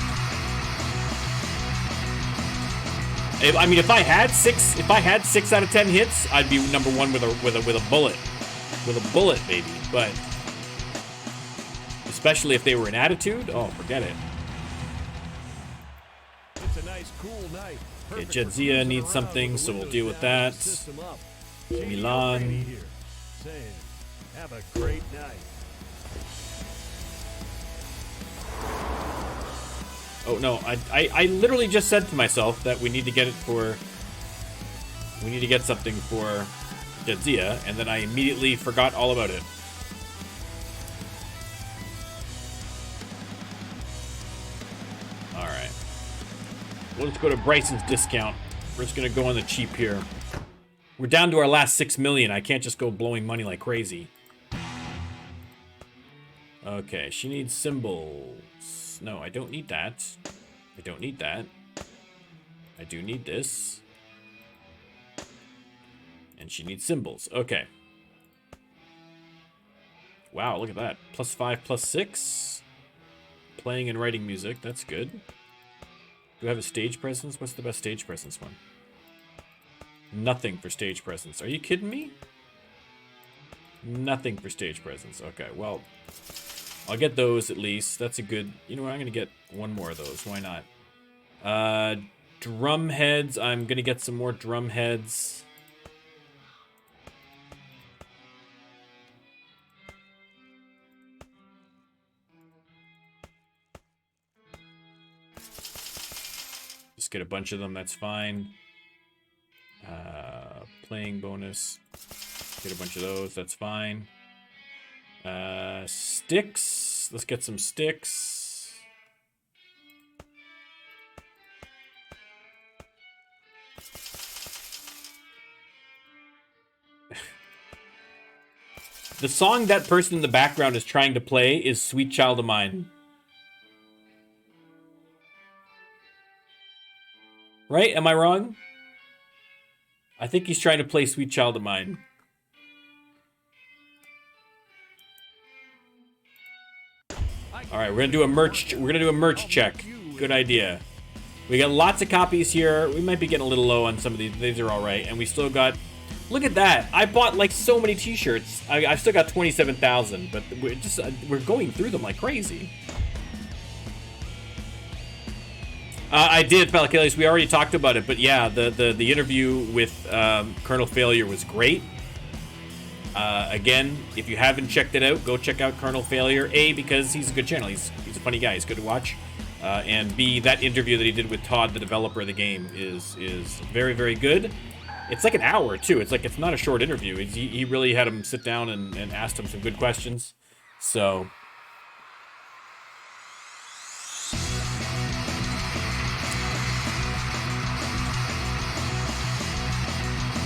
I mean, if I had 6 out of 10 hits, I'd be number one with a bullet. With a bullet, baby. But especially if they were in Attitude, oh, forget it. It's a nice, cool night. Okay, Jedzia needs something, so we'll deal with that. Milan. Saying, have a great night. Oh no, I literally just said to myself that we need to get something for Jedzia, and then I immediately forgot all about it. Alright. Well, let's go to Bryson's discount. We're just gonna go on the cheap here. We're down to our last 6 million. I can't just go blowing money like crazy. Okay, she needs symbols. No, I don't need that. I don't need that. I do need this. And she needs symbols. Okay. Wow, look at that. +5, +6. Playing and writing music. That's good. Do I have a stage presence? What's the best stage presence one? Nothing for stage presence. Are you kidding me? Nothing for stage presence. Okay, well, I'll get those at least. That's a good... You know what? I'm going to get one more of those. Why not? Drum heads. I'm going to get some more drum heads. Just get a bunch of them. That's fine. Playing bonus. Get a bunch of those. That's fine. Sticks. Let's get some sticks. The song that person in the background is trying to play is Sweet Child of Mine. Right? Am I wrong? I think he's trying to play Sweet Child of Mine. All right, we're gonna do a merch check. Good idea. We got lots of copies here. We might be getting a little low on some of these. These are all right, and we still got. Look at that! I bought like so many T-shirts. I've still got 27,000, but we're going through them like crazy. I did, Falakelius. We already talked about it, but yeah, the interview with Colonel Failure was great. Again, if you haven't checked it out, go check out Colonel Failure. A, because he's a good channel. He's a funny guy. He's good to watch. And B, that interview that he did with Todd, the developer of the game, is very, very good. It's like an hour, too. It's not a short interview. He really had him sit down and asked him some good questions. So...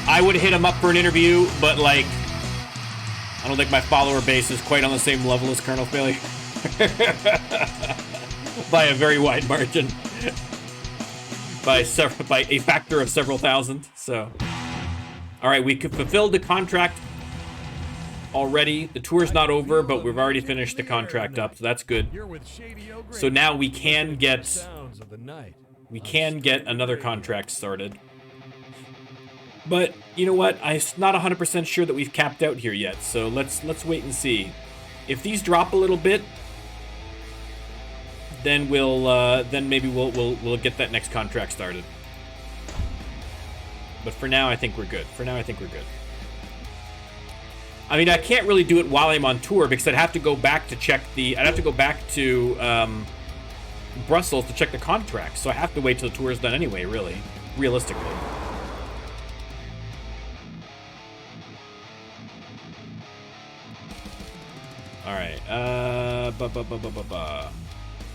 I would hit him up for an interview, but, like, I don't think my follower base is quite on the same level as Colonel Failure. By a very wide margin. By a factor of several thousand, so. Alright, we could fulfill the contract already. The tour's not over, but we've already finished the contract up, so that's good. So now we can get... We can get another contract started. But, you know what? I'm not 100% sure that we've capped out here yet, so let's wait and see. If these drop a little bit, then maybe we'll get that next contract started. But for now, I think we're good. I mean, I can't really do it while I'm on tour because I'd have to go back to check the... I'd have to go back to Brussels to check the contract, so I have to wait till the tour is done anyway, really. Realistically. Alright,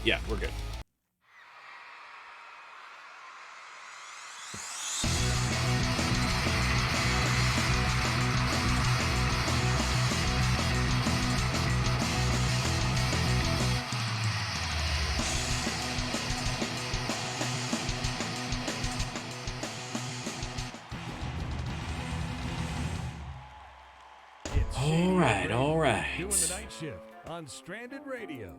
yeah, we're good. All right. Doing the night shift on Stranded Radio.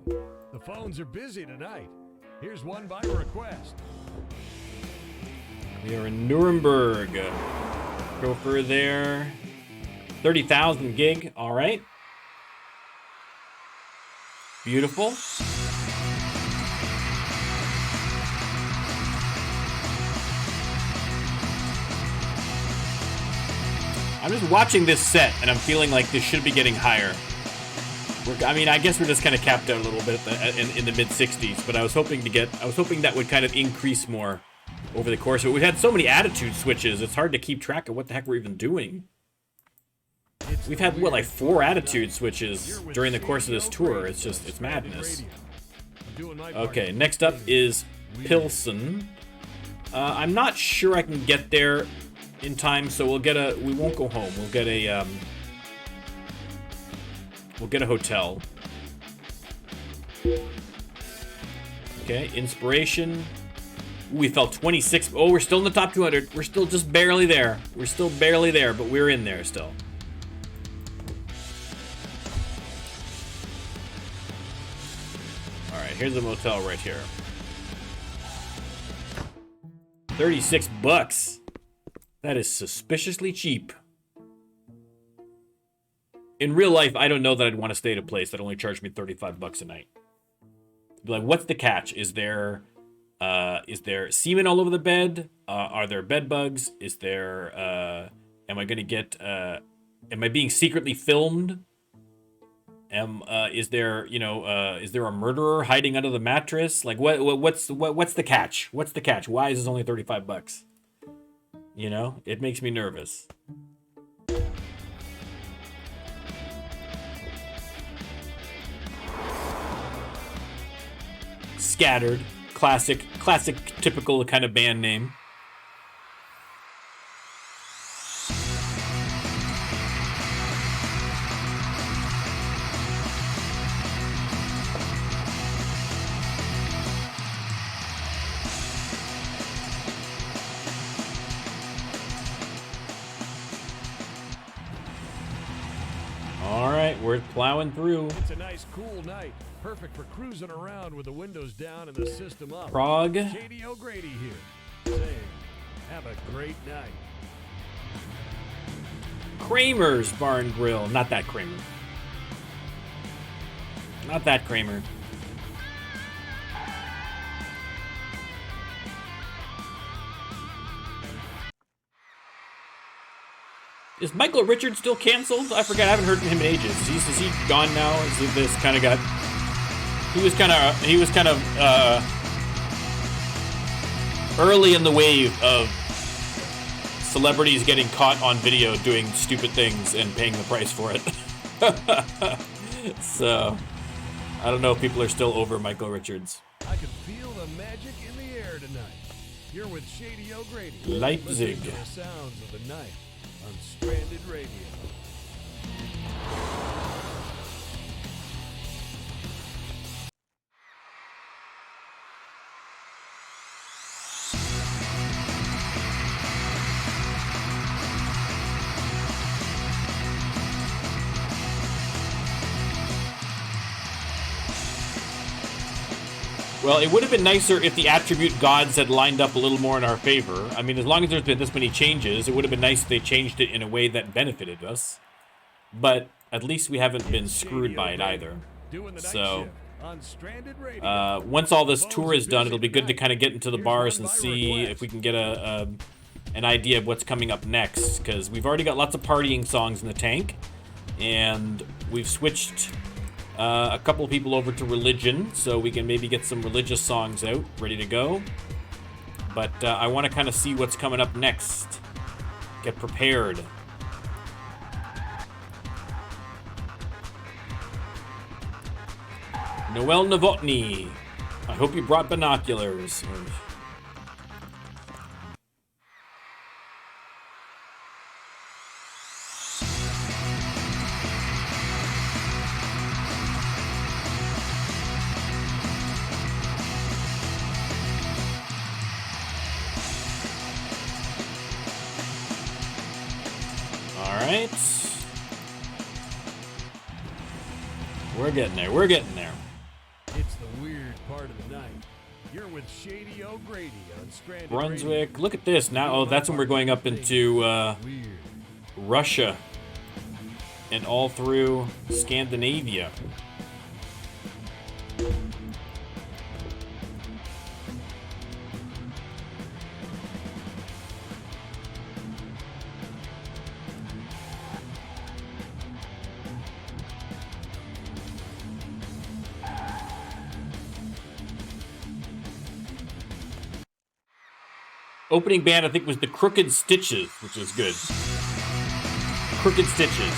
The phones are busy tonight. Here's one by request. We are in Nuremberg. Gopher there. 30,000 gig. All right. Beautiful. I'm just watching this set, and I'm feeling like this should be getting higher. I mean, I guess we're just kind of capped out a little bit in the mid-60s, but I was hoping that would kind of increase more over the course of it. We've had so many attitude switches, it's hard to keep track of what the heck we're even doing. We've had, what, like 4 attitude switches during the course of this tour. It's madness. Okay, next up is Pilsen. I'm not sure I can get there in time, so we won't go home. We'll get a hotel. Okay, inspiration. Ooh, we fell 26. Oh, we're still in the top 200. We're still just barely there. We're still barely there, but we're in there still. All right, here's the motel right here. 36 bucks. That is suspiciously cheap. In real life, I don't know that I'd want to stay at a place that only charged me 35 bucks a night. Be like, what's the catch? Is there semen all over the bed? Are there bed bugs? Is there, am I being secretly filmed? Is there a murderer hiding under the mattress? Like, what's the catch? What's the catch? Why is this only 35 bucks? You know, it makes me nervous. Scattered, classic, typical kind of band name. We're plowing through. It's a nice, cool night. Perfect for cruising around with the windows down and the system up. Prague. Katie O'Grady here. Saying, have a great night. Kramer's Bar and Grill. Not that Kramer. Not that Kramer. Is Michael Richards still canceled? I forget. I haven't heard from him in ages. Is he gone now? Is this kind of got? He was kind of early in the wave of celebrities getting caught on video doing stupid things and paying the price for it. So I don't know if people are still over Michael Richards. I can feel the magic in the air tonight. You're with Shady O'Grady. Leipzig. Listening to the sounds of the night on Stranded Radio. Well, it would have been nicer if the attribute gods had lined up a little more in our favor. I mean, as long as there's been this many changes, it would have been nice if they changed it in a way that benefited us. But at least we haven't been screwed by it either. So, once all this tour is done, it'll be good to kind of get into the bars and see if we can get an idea of what's coming up next. Because we've already got lots of partying songs in the tank. And we've switched a couple of people over to religion, so we can maybe get some religious songs out, ready to go. But I want to kind of see what's coming up next. Get prepared. Noel Novotny. I hope you brought binoculars. Alright. We're getting there. We're getting there. It's the weird part of the night. You're with Shady O'Grady on Stranded Brunswick. Radio. Look at this. Now, oh, that's when we're going up into Russia and all through Scandinavia. Opening band, I think, was the Crooked Stitches, which is good. Crooked Stitches.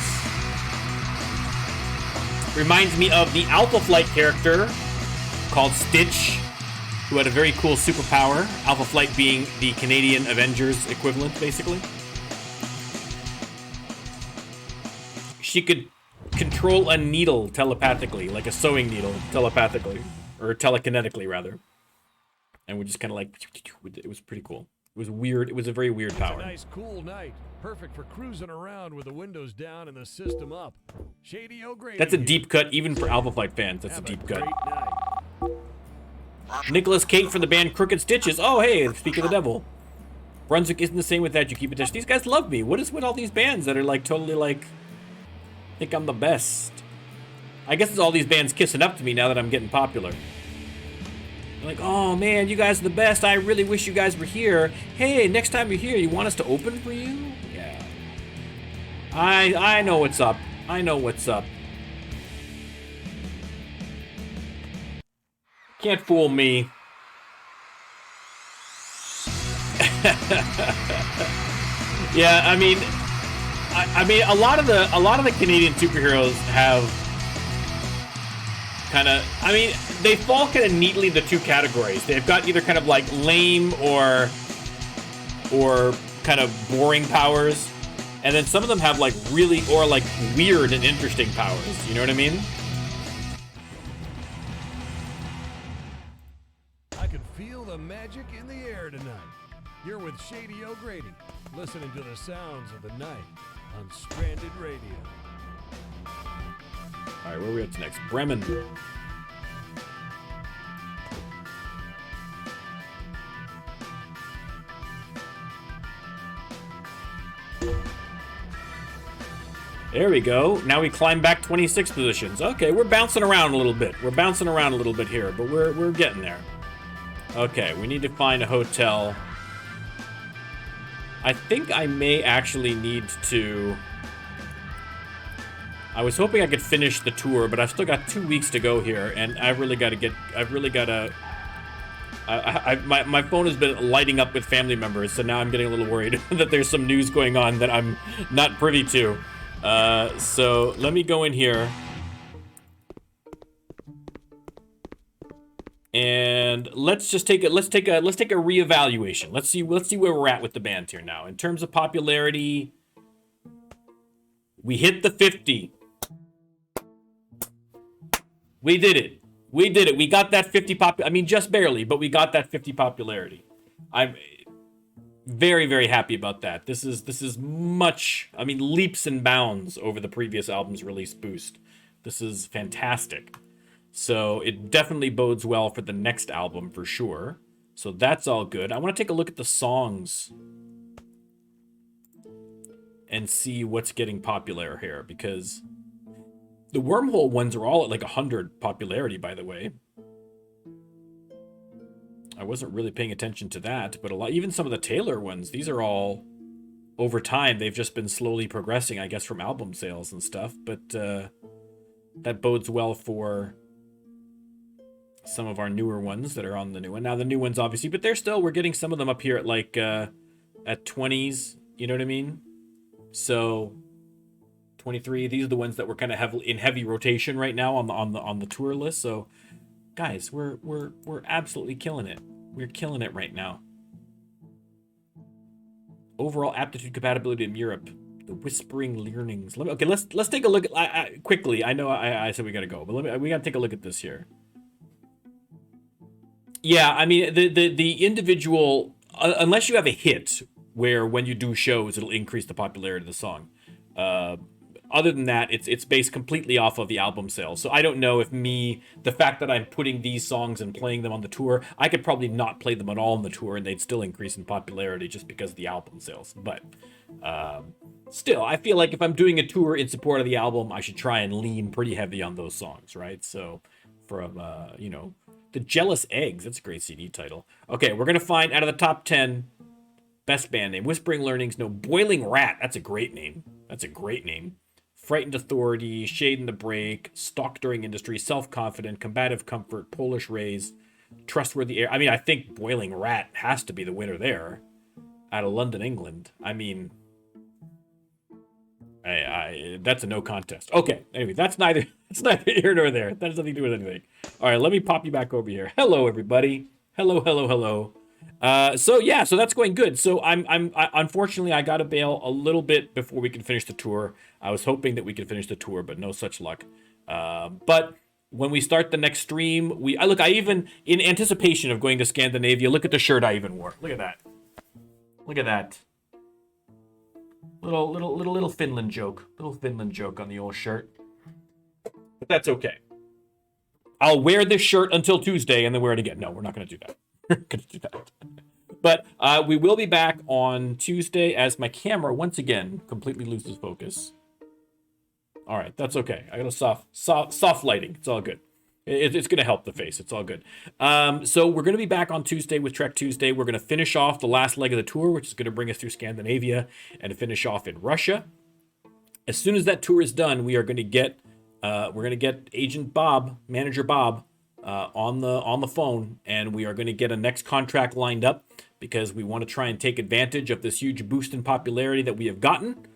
Reminds me of the Alpha Flight character called Stitch, who had a very cool superpower. Alpha Flight being the Canadian Avengers equivalent, basically. She could control a needle telepathically, like a sewing needle telepathically, or telekinetically, rather. And we just kind of like, it was pretty cool. It was weird. It was a very weird power. It's a nice, cool night. Perfect for cruising around with the windows down and the system up. Shady O'Grady. That's a deep cut, even for Alpha Flight fans. That's a deep cut. Night. Nicholas Cate from the band Crooked Stitches. Oh, hey, speak of the devil. Brunswick isn't the same with that. You keep it touch. These guys love me. What is with all these bands that are like totally like, think I'm the best? I guess it's all these bands kissing up to me now that I'm getting popular. Like, oh man, you guys are the best. I really wish you guys were here. Hey, next time you're here, you want us to open for you? Yeah. I know what's up. I know what's up. Can't fool me. Yeah, I mean, a lot of the Canadian superheroes have kind of, I mean, they fall kind of neatly into two categories. They've got either kind of like lame or kind of boring powers, and then some of them have like really, or like weird and interesting powers. You know what I mean? I can feel the magic in the air tonight. You're with Shady O'Grady, listening to the sounds of the night on Stranded Radio. All right, where are we at next? Bremen. There we go. Now we climb back 26 positions. Okay, we're bouncing around a little bit. We're bouncing around a little bit here, but we're getting there. Okay, we need to find a hotel. I think I may actually need to... I was hoping I could finish the tour, but I've still got 2 weeks to go here, and I've really got to get... I've really got to... my phone has been lighting up with family members, so now I'm getting a little worried that there's some news going on that I'm not privy to. So let me go in here. And let's just take a reevaluation. Let's see where we're at with the band here now. In terms of popularity, we hit the 50. We did it. We got that 50 I mean, just barely, but we got that 50 popularity. I'm very, very happy about that. This is much, I mean, leaps and bounds over the previous album's release boost. This is fantastic. So it definitely bodes well for the next album for sure. So that's all good. I want to take a look at the songs and see what's getting popular here, because the Wormhole ones are all at like 100 popularity, by the way. I wasn't really paying attention to that, but even some of the Taylor ones, these are all over time. They've just been slowly progressing, I guess, from album sales and stuff. But that bodes well for some of our newer ones that are on the new one. Now the new ones, obviously, but we're getting some of them up here at like at 20s. You know what I mean? So 23. These are the ones that were kind of in heavy rotation right now on the tour list. So guys, we're absolutely killing it. We're killing it right now. Overall aptitude compatibility in Europe. The Whispering Learnings. Let's take a look at quickly. I know I said we gotta go, but we gotta take a look at this here. Yeah, I mean the individual, unless you have a hit where when you do shows it'll increase the popularity of the song. Other than that, it's based completely off of the album sales. So I don't know if the fact that I'm putting these songs and playing them on the tour, I could probably not play them at all on the tour and they'd still increase in popularity just because of the album sales. But still, I feel like if I'm doing a tour in support of the album, I should try and lean pretty heavy on those songs, right? So from, The Jealous Eggs, that's a great CD title. Okay, we're going to find out of the top 10 best band name. Whispering Learnings, no. Boiling Rat, that's a great name. Frightened Authority, Shade in the Break, Stalk During Industry, Self-Confident, Combative Comfort, Polish Rays, Trustworthy Air. I mean, I think Boiling Rat has to be the winner there out of London, England. I mean, that's a no contest. Okay, anyway, it's neither here nor there. That has nothing to do with anything. All right, let me pop you back over here. Hello, everybody. Hello. So that's going good. So I unfortunately I got to bail a little bit before we can finish the tour. I was hoping that we could finish the tour, but no such luck. But when we start the next stream, I even in anticipation of going to Scandinavia, look at the shirt I even wore. Look at that. Little Finland joke. Little Finland joke on the old shirt. But that's okay. I'll wear this shirt until Tuesday and then wear it again. No, we're not going to do that. But we will be back on Tuesday as my camera once again completely loses focus. All right, that's okay. I got a soft lighting. It's all good. It's going to help the face. It's all good. So we're going to be back on Tuesday with Trek Tuesday. We're going to finish off the last leg of the tour, which is going to bring us through Scandinavia and to finish off in Russia. As soon as that tour is done, we are going to get Agent Bob, Manager Bob, on the phone, and we are going to get a next contract lined up because we want to try and take advantage of this huge boost in popularity that we have gotten.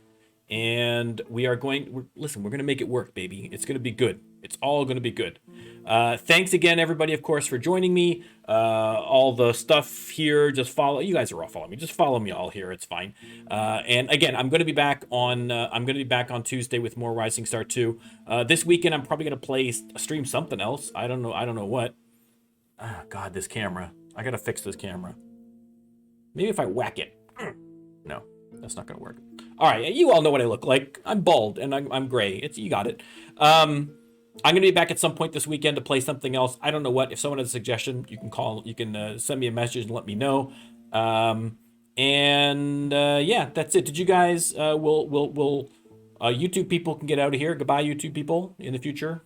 And we're going to make it work, baby. It's going to be good. It's all going to be good. Thanks again, everybody, of course, for joining me. All the stuff here, just follow. You guys are all following me. Just follow me all here. It's fine. And again, I'm going to be back on Tuesday with more Rising Star 2. This weekend, I'm probably going to stream something else. I don't know what. Ah, God, this camera. I got to fix this camera. Maybe if I whack it. No, that's not going to work. All right, you all know what I look like. I'm bald and I'm gray. You got it. I'm going to be back at some point this weekend to play something else. I don't know what. If someone has a suggestion, you can send me a message and let me know. Yeah, that's it. Did you guys will YouTube people can get out of here? Goodbye, YouTube people, in the future.